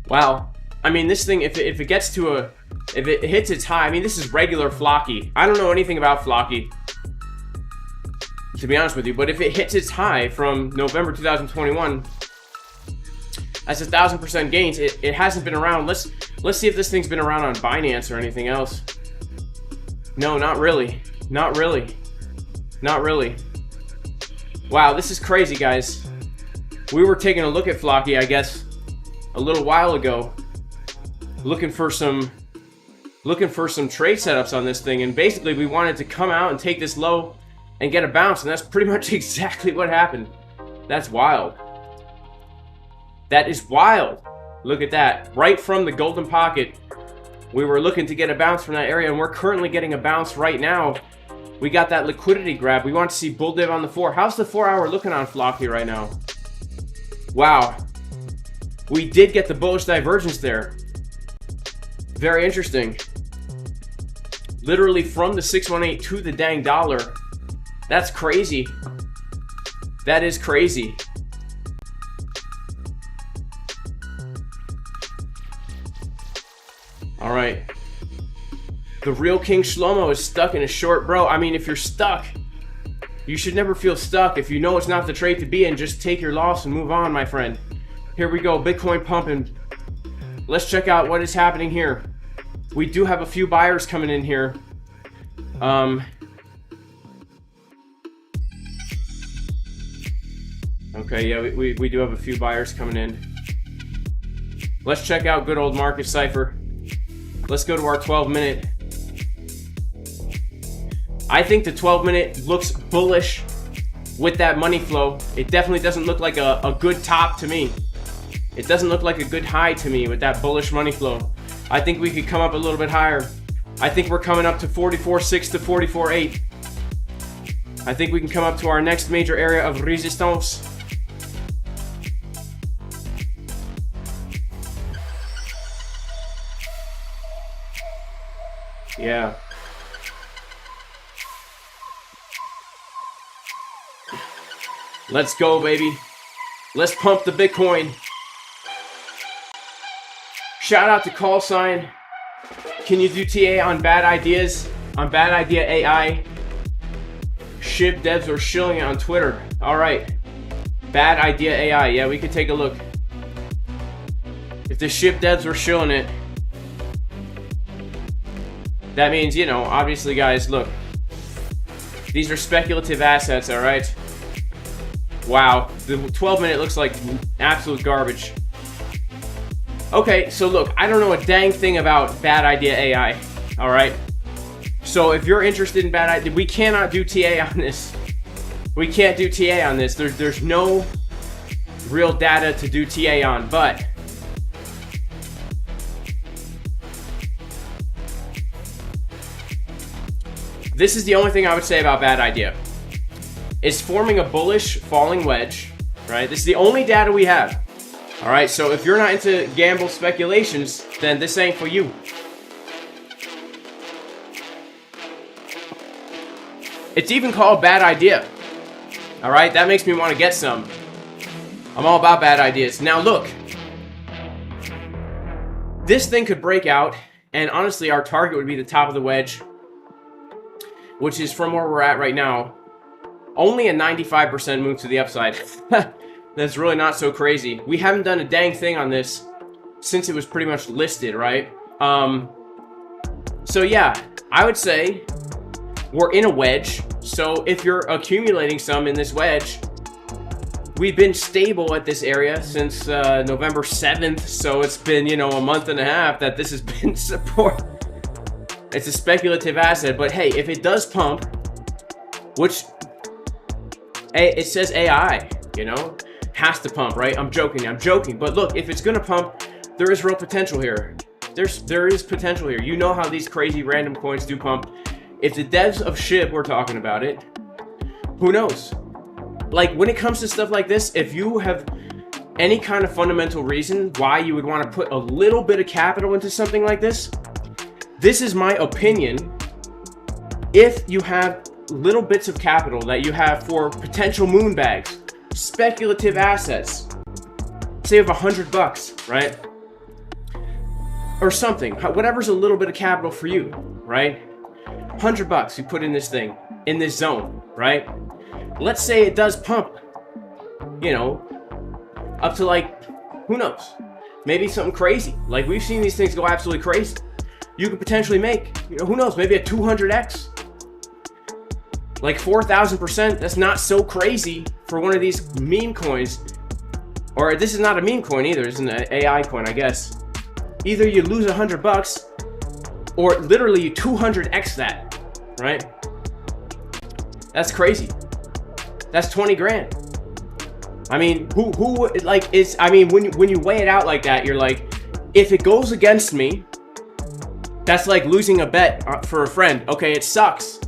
Wow. I mean, this thing, if it gets to if it hits its high, I mean, this is regular Flocky. I don't know anything about Flocky, to be honest with you, but if it hits its high from November 2021, that's 1,000% gains. It hasn't been around. Let's see if this thing's been around on Binance or anything else. No, not really. Not really. Not really. Wow, this is crazy, guys. We were taking a look at Flocky, I guess, a little while ago, looking for some trade setups on this thing, and basically we wanted to come out and take this low and get a bounce, and that's pretty much exactly what happened. That's wild. That is wild. Look at that. Right from the golden pocket, we were looking to get a bounce from that area, and we're currently getting a bounce right now. We got that liquidity grab. We want to see bull div on the 4. How's the 4 hour looking on Flocky right now? Wow. We did get the bullish divergence there. Very interesting. Literally from the 618 to the dang dollar. That's crazy. That is crazy. All right. The real King Shlomo is stuck in a short. Bro, I mean, if you're stuck, you should never feel stuck. If you know it's not the trade to be in, just take your loss and move on, my friend. Here we go, Bitcoin pumping. Let's check out what is happening here. We do have a few buyers coming in here. Okay, yeah, we do have a few buyers coming in. Let's check out good old market cipher. Let's go to our 12-minute. I think the 12-minute looks bullish with that money flow. It definitely doesn't look like a good top to me. It doesn't look like a good high to me with that bullish money flow. I think we could come up a little bit higher. I think we're coming up to 44.6 to 44.8. I think we can come up to our next major area of resistance. Yeah. Let's go, baby. Let's pump the Bitcoin. Shout out to Call Sign. Can you do TA on bad ideas? On bad idea AI? SHIB devs are shilling it on Twitter. Alright. Bad idea AI. Yeah, we could take a look. If the SHIB devs were shilling it, that means, you know, obviously, guys, look. These are speculative assets, alright? Wow. The 12-minute looks like absolute garbage. Okay, so look, I don't know a dang thing about bad idea AI, alright? So if you're interested in bad idea, we cannot do TA on this. We can't do TA on this. There's no real data to do TA on, but this is the only thing I would say about bad idea. It's forming a bullish falling wedge, right? This is the only data we have. All right, so if you're not into gamble speculations, then this ain't for you. It's even called bad idea. All right, that makes me want to get some. I'm all about bad ideas. Now look, this thing could break out, and honestly, our target would be the top of the wedge, which is from where we're at right now. Only a 95% move to the upside. That's really not so crazy. We haven't done a dang thing on this since it was pretty much listed, right? So yeah, I would say we're in a wedge. So if you're accumulating some in this wedge, we've been stable at this area since November 7th. So it's been, you know, a month and a half that this has been support. It's a speculative asset, but hey, if it does pump, which it says AI, you know, has to pump, right? I'm joking. But look, if it's gonna pump, there is real potential here. There is potential here. You know how these crazy random coins do pump. If the devs of SHIB were talking about it, who knows? Like, when it comes to stuff like this, if you have any kind of fundamental reason why you would want to put a little bit of capital into something like this, this is my opinion. If you have little bits of capital that you have for potential moon bags, speculative assets, say you have $100, right? Or something, whatever's a little bit of capital for you, right? $100 you put in this thing, in this zone, right? Let's say it does pump, you know, up to like, who knows? Maybe something crazy. Like, we've seen these things go absolutely crazy. You could potentially make, you know, who knows, maybe a 200x. Like 4,000%, that's not so crazy for one of these meme coins. Or this is not a meme coin either, it's an AI coin, I guess. Either you lose $100 or literally you 200x that, right? That's crazy. That's 20 grand. I mean, who like is, I mean, when you weigh it out like that, you're like, if it goes against me, that's like losing a bet for a friend. Okay, it sucks,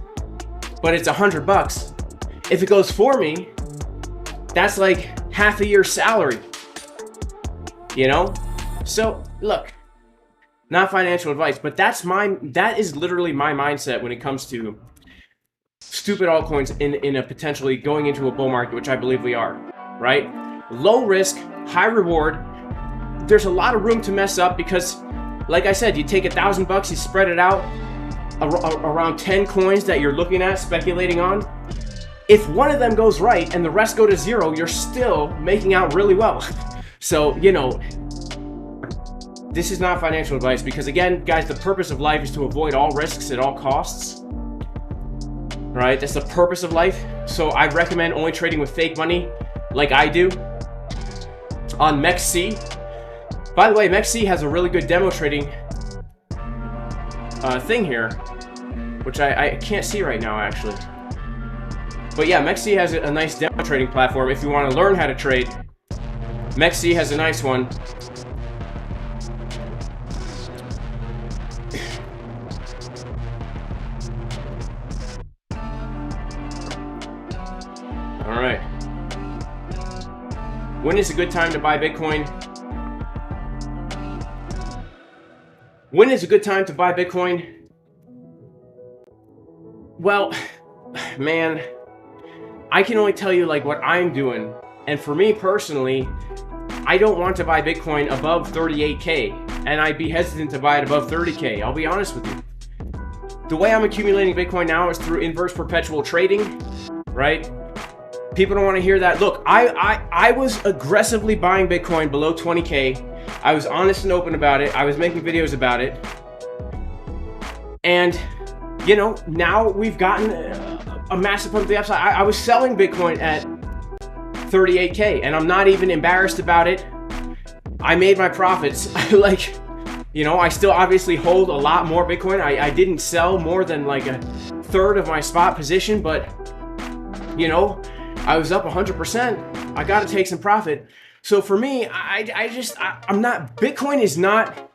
but it's $100. If it goes for me, that's like half a year's salary, you know? So look, not financial advice, but that is literally my mindset when it comes to stupid altcoins in a potentially going into a bull market, which I believe we are, right? Low risk, high reward. There's a lot of room to mess up because, like I said, you take $1,000, you spread it out around 10 coins that you're looking at, speculating on. If one of them goes right and the rest go to zero, you're still making out really well. So, you know, this is not financial advice because, again, guys, the purpose of life is to avoid all risks at all costs. Right? That's the purpose of life. So I recommend only trading with fake money like I do on MEXC. By the way, MEXC has a really good demo trading thing here, which I can't see right now, actually. But yeah, MEXC has a nice demo trading platform. If you want to learn how to trade, MEXC has a nice one. When is a good time to buy Bitcoin? When is a good time to buy Bitcoin? Well, man, I can only tell you like what I'm doing. And for me personally, I don't want to buy Bitcoin above 38K, and I'd be hesitant to buy it above 30K. I'll be honest with you. The way I'm accumulating Bitcoin now is through inverse perpetual trading, right? People don't want to hear that. Look, I was aggressively buying Bitcoin below 20K. I was honest and open about it. I was making videos about it. And, you know, now we've gotten a massive pump to the upside. I was selling Bitcoin at 38K, and I'm not even embarrassed about it. I made my profits. Like, you know, I still obviously hold a lot more Bitcoin. I didn't sell more than like a third of my spot position, but, you know, I was up 100%. I got to take some profit. So for me, I'm not, Bitcoin is not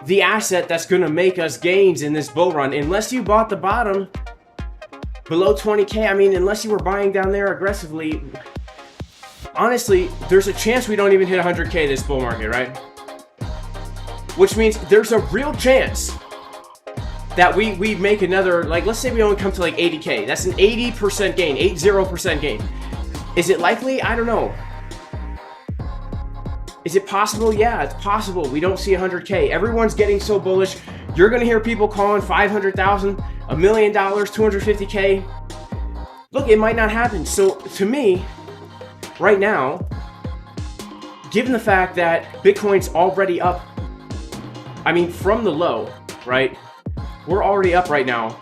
the asset that's going to make us gains in this bull run. Unless you bought the bottom below 20K, I mean, unless you were buying down there aggressively, honestly, there's a chance we don't even hit 100K this bull market, right? Which means there's a real chance that we make another, like, let's say we only come to like 80K. That's an 80% gain, 80% gain. Is it likely? I don't know. Is it possible? Yeah, it's possible. We don't see 100K. Everyone's getting so bullish. You're going to hear people calling 500,000, $1 million, 250K. Look, it might not happen. So to me, right now, given the fact that Bitcoin's already up, I mean, from the low, right? We're already up right now.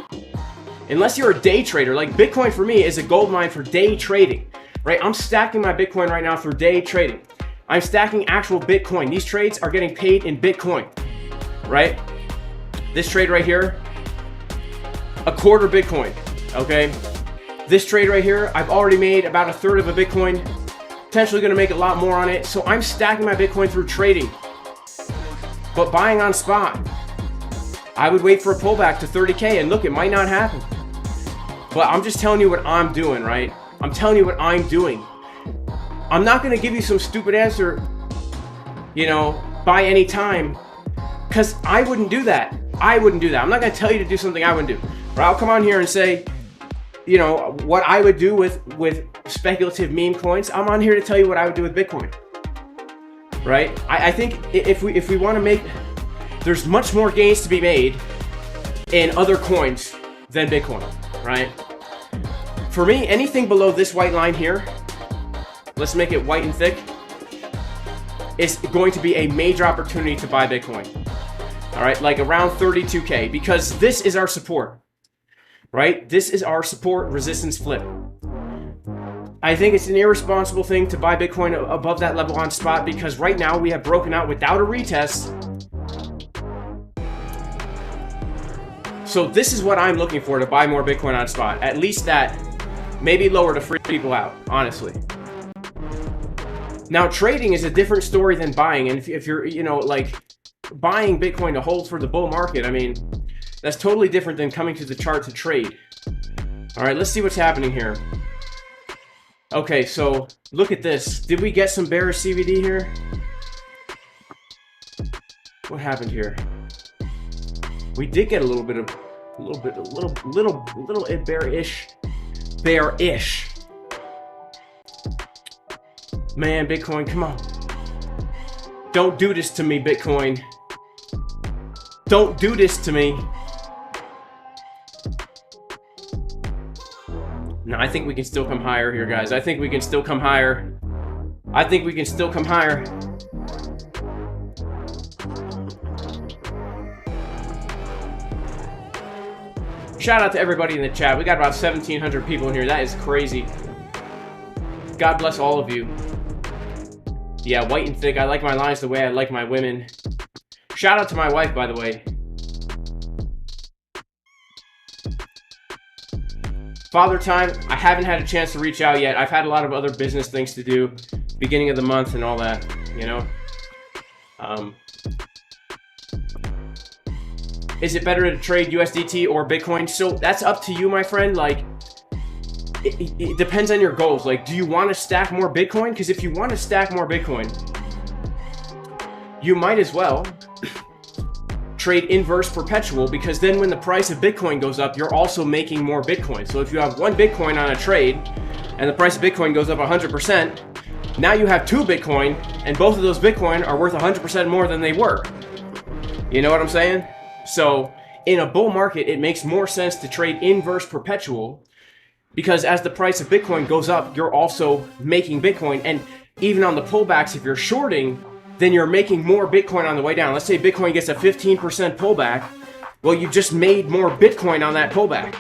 Unless you're a day trader, like Bitcoin for me is a gold mine for day trading, right? I'm stacking my Bitcoin right now for day trading. I'm stacking actual Bitcoin. These trades are getting paid in Bitcoin, right? This trade right here, a quarter Bitcoin, okay? This trade right here, I've already made about a third of a Bitcoin, potentially gonna make a lot more on it. So I'm stacking my Bitcoin through trading, but buying on spot. I would wait for a pullback to 30K, and look, it might not happen. But I'm just telling you what I'm doing, right? I'm telling you what I'm doing. I'm not gonna give you some stupid answer, you know, buy any time, because I wouldn't do that. I wouldn't do that. I'm not gonna tell you to do something I wouldn't do. Or I'll come on here and say, you know, what I would do with speculative meme coins. I'm on here to tell you what I would do with Bitcoin, right? I think if we want to make, there's much more gains to be made in other coins than Bitcoin, right? For me, anything below this white line here, let's make it white and thick, is going to be a major opportunity to buy Bitcoin. All right, like around 32K, because this is our support, right? This is our support resistance flip. I think it's an irresponsible thing to buy Bitcoin above that level on spot, because right now we have broken out without a retest. So this is what I'm looking for to buy more Bitcoin on spot. At least that, maybe lower to freak people out, honestly. Now, trading is a different story than buying. And if you're, you know, like buying Bitcoin to hold for the bull market, I mean, that's totally different than coming to the chart to trade. All right, let's see what's happening here. Okay, so look at this. Did we get some bearish CVD here? What happened here? We did get a little bit bearish. Man, Bitcoin, come on. Don't do this to me, Bitcoin. Don't do this to me. No, I think we can still come higher here, guys. I think we can still come higher. I think we can still come higher. Shout out to everybody in the chat. We got about 1,700 people in here. That is crazy. God bless all of you. Yeah, white and thick. I like my lines the way I like my women. Shout out to my wife, by the way. Father time, I haven't had a chance to reach out yet. I've had a lot of other business things to do. Beginning of the month and all that, you know. Is it better to trade USDT or Bitcoin? So that's up to you, my friend. Like, it depends on your goals. Like, do you want to stack more Bitcoin? Because if you want to stack more Bitcoin, you might as well trade inverse perpetual, because then when the price of Bitcoin goes up, you're also making more Bitcoin. So if you have 1 Bitcoin on a trade and the price of Bitcoin goes up 100%, now you have 2 Bitcoin, and both of those Bitcoin are worth 100% more than they were. You know what I'm saying? So in a bull market, it makes more sense to trade inverse perpetual, because as the price of Bitcoin goes up, you're also making Bitcoin. And even on the pullbacks, if you're shorting, then you're making more Bitcoin on the way down. Let's say Bitcoin gets a 15% pullback. Well, you just made more Bitcoin on that pullback.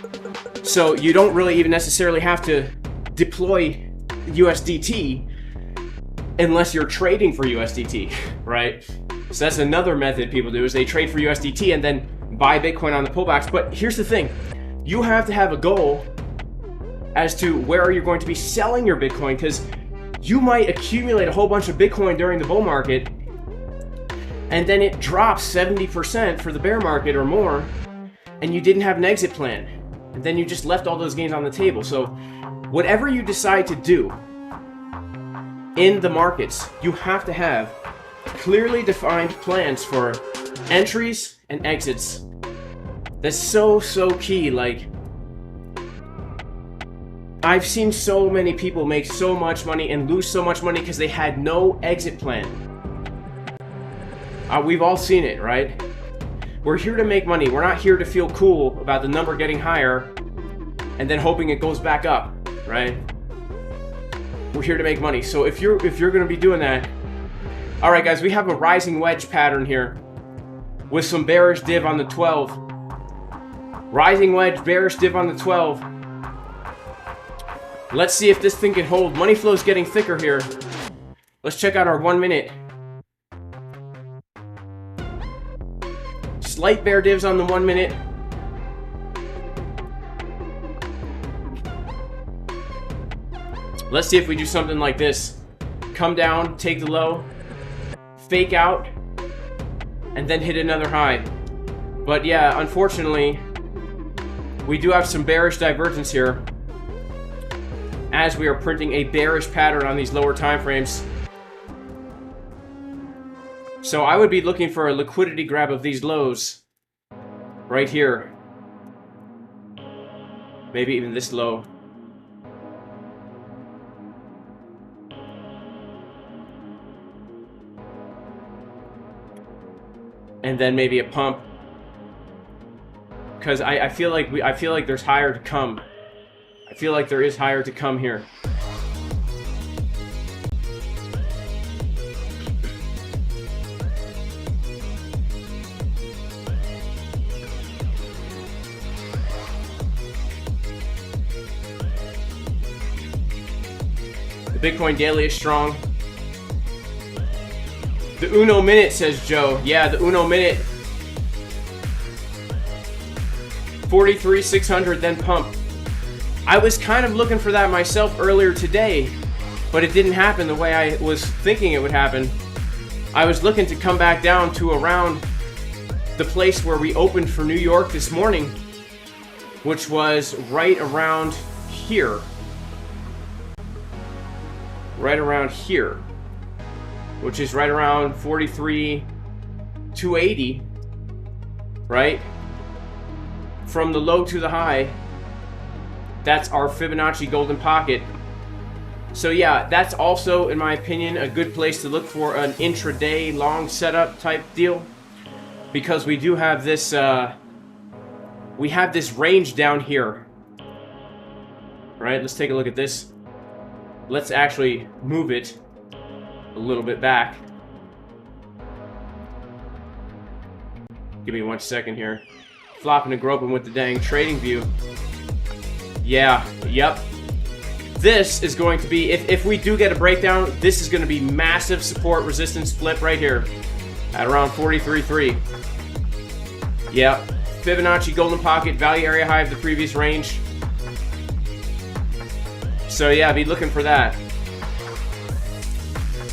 So you don't really even necessarily have to deploy USDT unless you're trading for USDT, right? So that's another method people do, is they trade for USDT and then buy Bitcoin on the pullbacks. But here's the thing. You have to have a goal as to where you're going to be selling your Bitcoin, because you might accumulate a whole bunch of Bitcoin during the bull market, and then it drops 70% for the bear market or more, and you didn't have an exit plan. And then you just left all those gains on the table. So whatever you decide to do in the markets, you have to have clearly defined plans for entries and exits. That's so key. Like, I've seen so many people make so much money and lose so much money because they had no exit plan. We've all seen it, right? We're here to make money. We're not here to feel cool about the number getting higher and then hoping it goes back up, right? We're here to make money. So if you're going to be doing that, all right, guys, we have a rising wedge pattern here with some bearish div on the 12. Rising wedge, bearish div on the 12. Let's see if this thing can hold. Money flow is getting thicker here. Let's check out our 1 minute. Slight bear divs on the 1 minute. Let's see if we do something like this. Come down, take the low, fake out, and then hit another high. But yeah, unfortunately, we do have some bearish divergence here, as we are printing a bearish pattern on these lower time frames. So I would be looking for a liquidity grab of these lows right here. Maybe even this low. And then maybe a pump. Because I feel like there's higher to come. I feel like there is higher to come here. The Bitcoin daily is strong. The Uno minute, says Joe. Yeah, the Uno minute. 43,600, then pump. I was kind of looking for that myself earlier today, but it didn't happen the way I was thinking it would happen. I was looking to come back down to around the place where we opened for New York this morning, which was right around here. Right around here. Which is right around 43,280, right? From the low to the high, that's our Fibonacci golden pocket. So yeah, that's also, in my opinion, a good place to look for an intraday long setup type deal, because we do have this, we have this range down here, right? Let's take a look at this. Let's actually move it a little bit back. Give me 1 second here. Flopping and groping with the dang trading view. Yeah, yep. This is going to be, if we do get a breakdown, this is going to be massive support resistance flip right here at around 43.3. Yeah, Fibonacci golden pocket, value area high of the previous range. So yeah, be looking for that.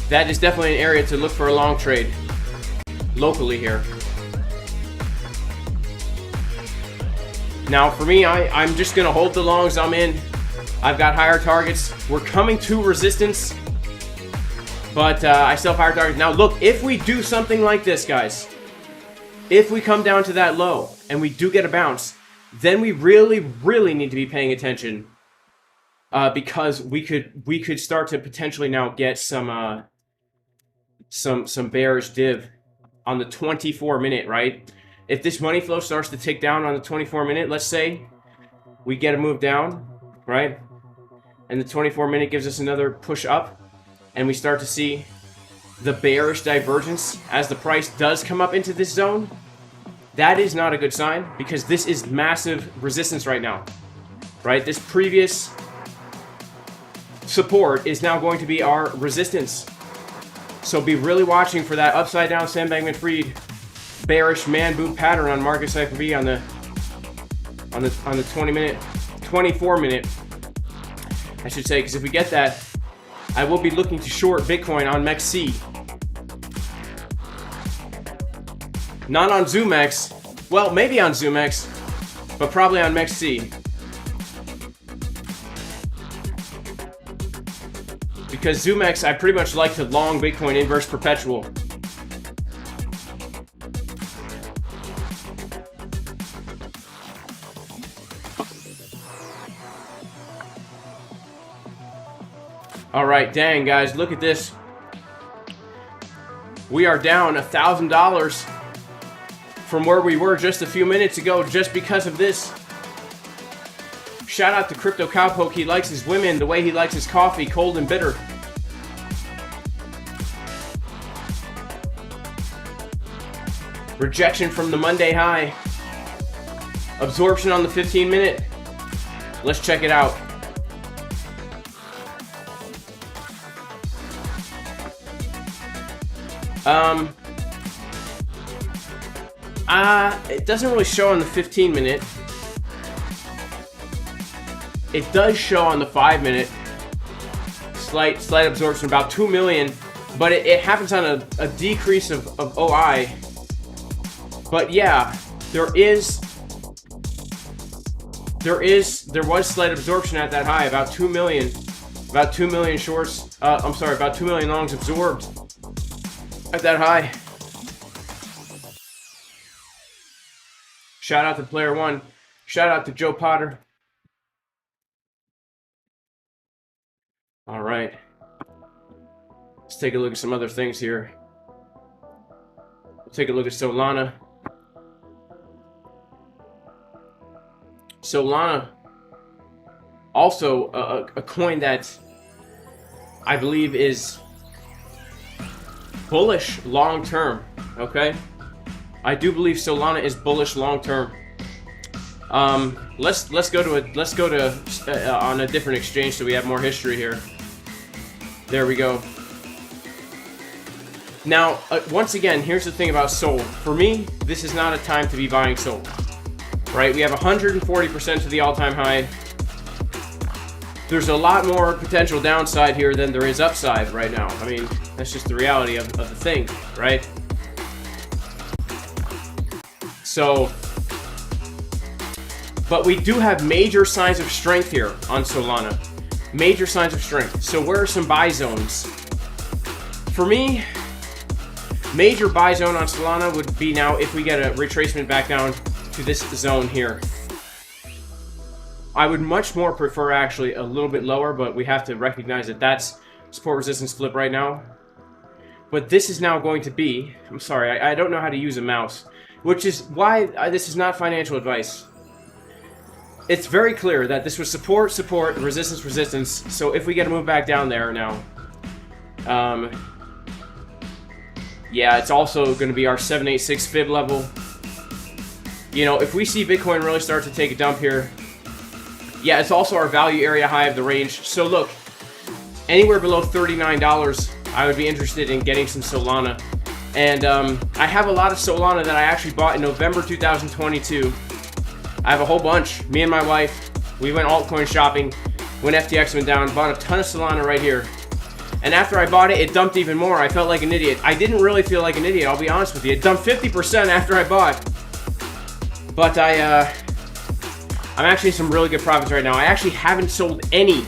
That is definitely an area to look for a long trade locally here. Now for me, I'm just gonna hold the longs I'm in I've got higher targets. We're coming to resistance, but I still have higher targets. Now, look, if we do something like this, guys, if we come down to that low and we do get a bounce, then we really, really need to be paying attention because we could start to potentially now get some bearish div on the 24-minute, right? If this money flow starts to tick down on the 24-minute, let's say we get a move down, right? And the 24-minute gives us another push up, and we start to see the bearish divergence as the price does come up into this zone. That is not a good sign because this is massive resistance right now, right? This previous support is now going to be our resistance. So be really watching for that upside down Sam Bankman-Fried bearish man boot pattern on market cycle B on the 24-minute, I should say, because if we get that, I will be looking to short Bitcoin on MEXC. Not on ZoomX. Well, maybe on ZoomX, but probably on MEXC. Because ZoomX, I pretty much like to long Bitcoin inverse perpetual. All right, dang guys, look at this. We are down $1,000 from where we were just a few minutes ago just because of this. Shout out to Crypto Cowpoke. He likes his women the way he likes his coffee, cold and bitter. Rejection from the Monday high. Absorption on the 15-minute. Let's check it out. It doesn't really show on the 15-minute. It does show on the 5-minute. Slight absorption, about 2 million, but it happens on a decrease of OI. But yeah, there was slight absorption at that high, about 2 million shorts. About 2 million longs absorbed at that high. Shout out to Player One. Shout out to Joe Potter. All right. Let's take a look at some other things here. We'll take a look at Solana. Solana, also a coin that I believe is bullish long term. Okay, I do believe Solana is bullish long term. Let's go to on a different exchange so we have more history here. There we go. Now, once again, here's the thing about Sol. For me, this is not a time to be buying Sol. Right? We have 140% to the all-time high. There's a lot more potential downside here than there is upside right now. I mean, that's just the reality of the thing, right? So, but we do have major signs of strength here on Solana. Major signs of strength. So where are some buy zones? For me, major buy zone on Solana would be now if we get a retracement back down to this zone here. I would much more prefer actually a little bit lower, but we have to recognize that that's support resistance flip right now. But this is now going to be, I'm sorry, I don't know how to use a mouse, which is why this is not financial advice. It's very clear that this was support, support, resistance, resistance. So if we get a move back down there now, yeah, it's also going to be our 786 fib level. You know, if we see Bitcoin really start to take a dump here, yeah, it's also our value area high of the range. So look, anywhere below $39, I would be interested in getting some Solana. And I have a lot of Solana that I actually bought in November 2022. I have a whole bunch. Me and my wife, we went altcoin shopping when FTX went down, bought a ton of Solana right here. And after I bought it, it dumped even more. I felt like an idiot. I didn't really feel like an idiot, I'll be honest with you. It dumped 50% after I bought. But I I'm actually in some really good profits right now. I actually haven't sold any.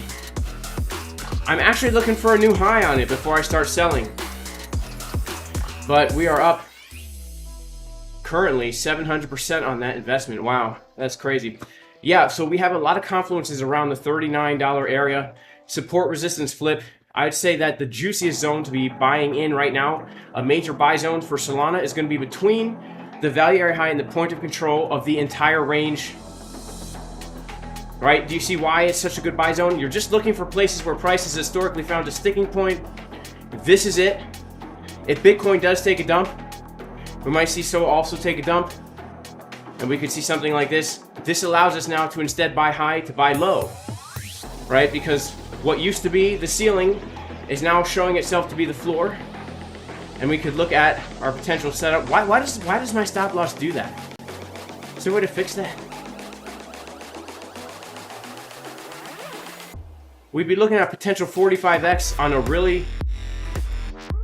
I'm actually looking for a new high on it before I start selling. But we are up currently 700% on that investment. Wow, that's crazy. Yeah, so we have a lot of confluences around the $39 area. Support resistance flip. I'd say that the juiciest zone to be buying in right now, a major buy zone for Solana, is going to be between the value area high and the point of control of the entire range. Right? Do you see why it's such a good buy zone? You're just looking for places where price has historically found a sticking point. This is it. If Bitcoin does take a dump, we might see SOL also take a dump. And we could see something like this. This allows us now to instead buy high to buy low. Right? Because what used to be the ceiling is now showing itself to be the floor. And we could look at our potential setup. Why does my stop loss do that? Is there a way to fix that? We'd be looking at potential 45x on a really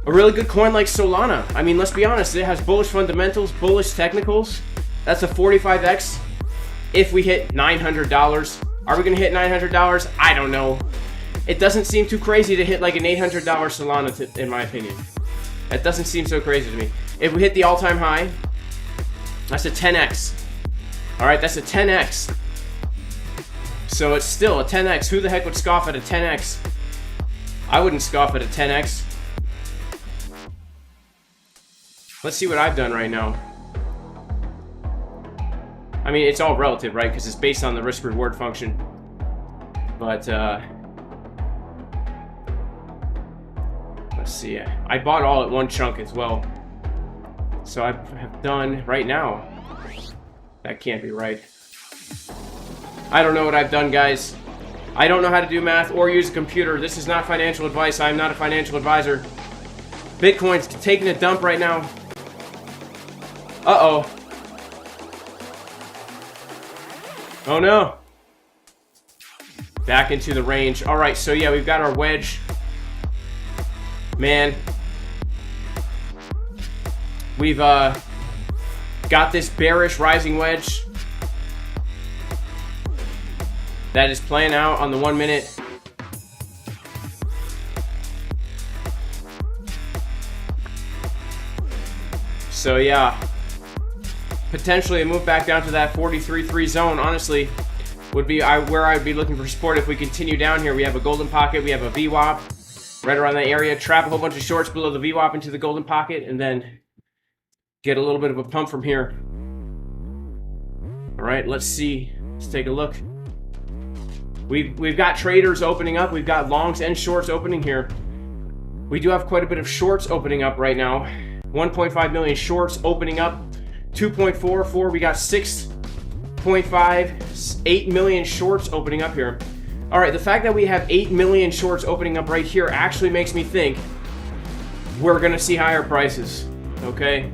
good coin like Solana. I mean, let's be honest, it has bullish fundamentals, bullish technicals. That's a 45x if we hit $900. Are we gonna hit $900? I don't know. It doesn't seem too crazy to hit like an $800 Solana, in my opinion. That doesn't seem so crazy to me. If we hit the all-time high, that's a 10x. All right, that's a 10x. So it's still a 10x. Who the heck would scoff at a 10x? I wouldn't scoff at a 10x. Let's see what I've done right now. I mean, it's all relative, right? Because it's based on the risk-reward function. But, let's see. I bought all at one chunk as well. So I have done right now. That can't be right. I don't know what I've done, guys. I don't know how to do math or use a computer. This is not financial advice. I'm not a financial advisor. Bitcoin's taking a dump right now. Uh-oh. Oh no. Back into the range. All right, so yeah, we've got our wedge. Man. We've got this bearish rising wedge that is playing out on the 1 minute. So yeah, potentially a move back down to that 43.3 zone, honestly, would be where I'd be looking for support if we continue down here. We have a golden pocket, we have a VWAP right around that area, trap a whole bunch of shorts below the VWAP into the golden pocket, and then get a little bit of a pump from here. All right, let's see. Let's take a look. We've got traders opening up. We've got longs and shorts opening here. We do have quite a bit of shorts opening up right now. 1.5 million shorts opening up. 2.44. We got 6.5, 8 million shorts opening up here. All right, the fact that we have 8 million shorts opening up right here actually makes me think we're gonna see higher prices. Okay,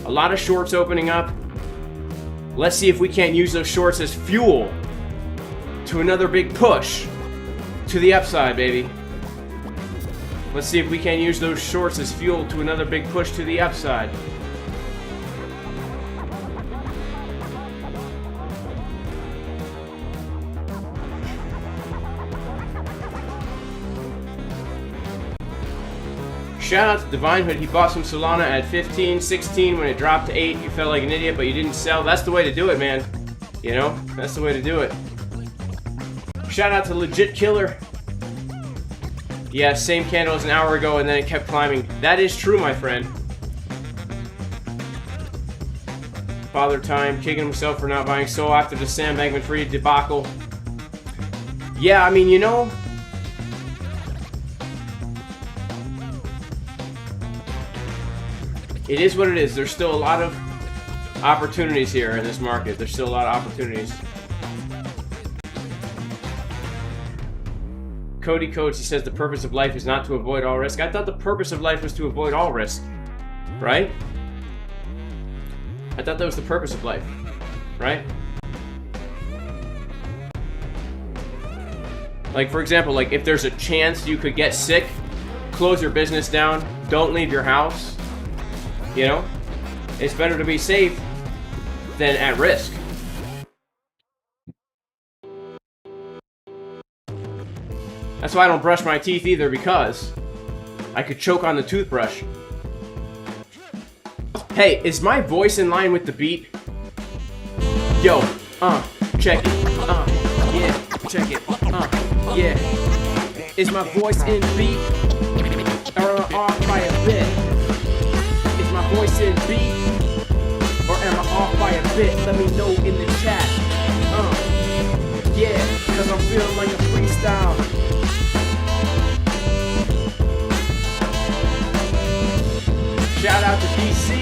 a lot of shorts opening up. Let's see if we can't use those shorts as fuel to another big push to the upside, baby. Let's see if we can use those shorts as fuel to another big push to the upside. Shout out to Divine Hood. He bought some Solana at 15, 16 when it dropped to 8. You felt like an idiot, but you didn't sell. That's the way to do it, man. You know, that's the way to do it. Shout out to Legit Killer. Yeah, same candle as an hour ago, and then it kept climbing. That is true, my friend. Father Time kicking himself for not buying SOL after the Sam Bankman-Fried debacle. Yeah, I mean, you know, it is what it is. There's still a lot of opportunities here in this market. There's still a lot of opportunities. Cody Coates, he says the purpose of life is not to avoid all risk. I thought the purpose of life was to avoid all risk, right? I thought that was the purpose of life, right? Like, for example, like if there's a chance you could get sick, close your business down, don't leave your house. You know, it's better to be safe than at risk. That's why I don't brush my teeth either, because I could choke on the toothbrush. Hey, is my voice in line with the beat? Yo, check it, yeah, check it, yeah. Is my voice in beat, or am I off by a bit? Is my voice in beat, or am I off by a bit? Let me know in the chat, yeah, cause I'm feeling like a freestyle. Shout out to DC.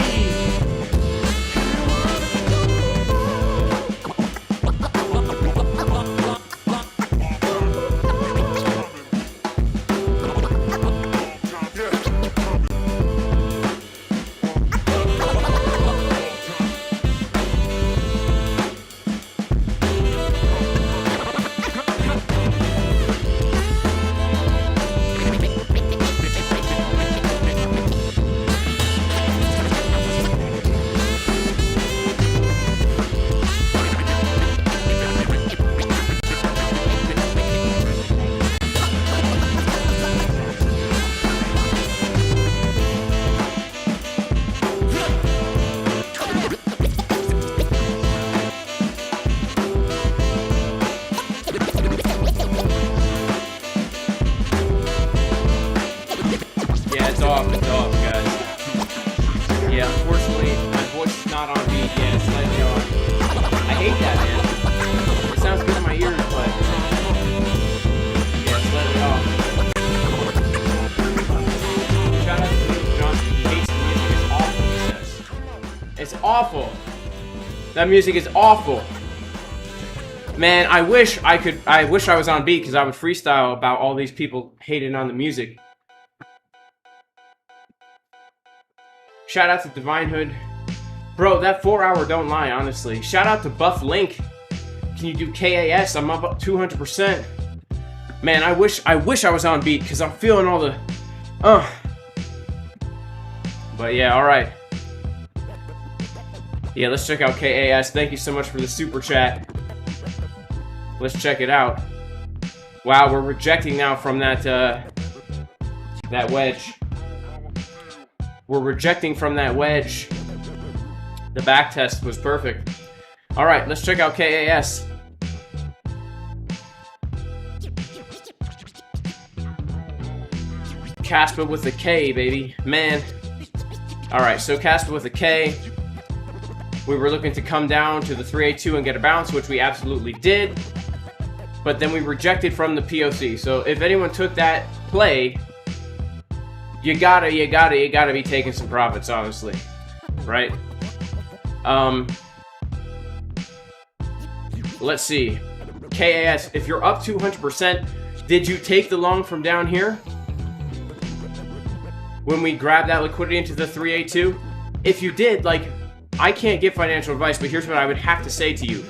It's off, guys. Yeah, unfortunately, my voice is not on beat. Yeah, it's slightly off. I hate that, man. It sounds good in my ears, but yeah, it's slightly off. Shout out to Luke Johnson. He hates the music. It's awful, he says. It's awful. That music is awful. Man, I wish I was on beat, because I would freestyle about all these people hating on the music. Shout out to Divine Hood. Bro, that 4-hour don't lie, honestly. Shout out to Buff Link. Can you do KAS? I'm up 200%. Man, I wish I was on beat, because I'm feeling all the But yeah, alright. Yeah, let's check out KAS. Thank you so much for the super chat. Let's check it out. Wow, we're rejecting now from that that wedge. We're rejecting from that wedge. The back test was perfect. Alright, let's check out KAS. Caspa with a K, baby. Man. Alright, so Caspa with a K. We were looking to come down to the 382 and get a bounce, which we absolutely did. But then we rejected from the POC. So if anyone took that play, you gotta be taking some profits, obviously, right? Let's see. KAS, if you're up 200%, did you take the long from down here? When we grabbed that liquidity into the 382? If you did, like, I can't give financial advice, but here's what I would have to say to you.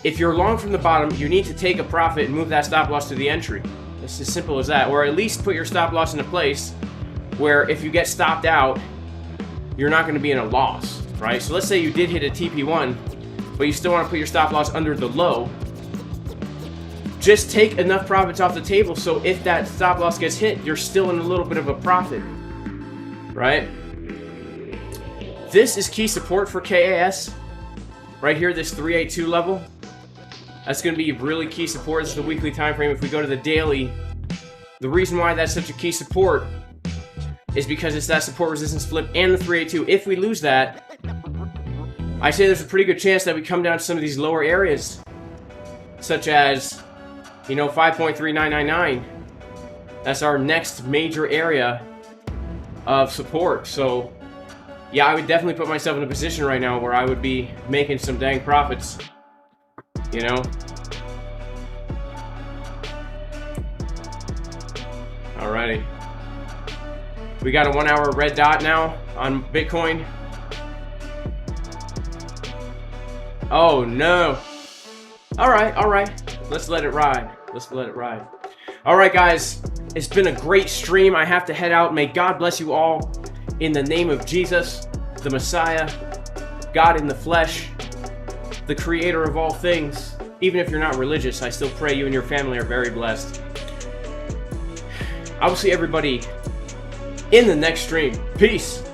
If you're long from the bottom, you need to take a profit and move that stop loss to the entry. It's as simple as that. Or at least put your stop loss in a place where if you get stopped out, you're not going to be in a loss, right? So let's say you did hit a TP1, but you still want to put your stop loss under the low. Just take enough profits off the table so if that stop loss gets hit, you're still in a little bit of a profit, right? This is key support for KAS. Right here, this 382 level. That's going to be really key support. This is the weekly time frame. If we go to the daily, the reason why that's such a key support is because it's that support resistance flip and the 382. If we lose that, I say there's a pretty good chance that we come down to some of these lower areas, such as, you know, 5.3999. That's our next major area of support. So, yeah, I would definitely put myself in a position right now where I would be making some dang profits. You know? Alrighty. We got a 1 hour red dot now on Bitcoin. Oh no. Alright. Let's let it ride. Alright guys, it's been a great stream. I have to head out. May God bless you all in the name of Jesus, the Messiah, God in the flesh, the creator of all things. Even if you're not religious, I still pray you and your family are very blessed. I will see everybody in the next stream. Peace.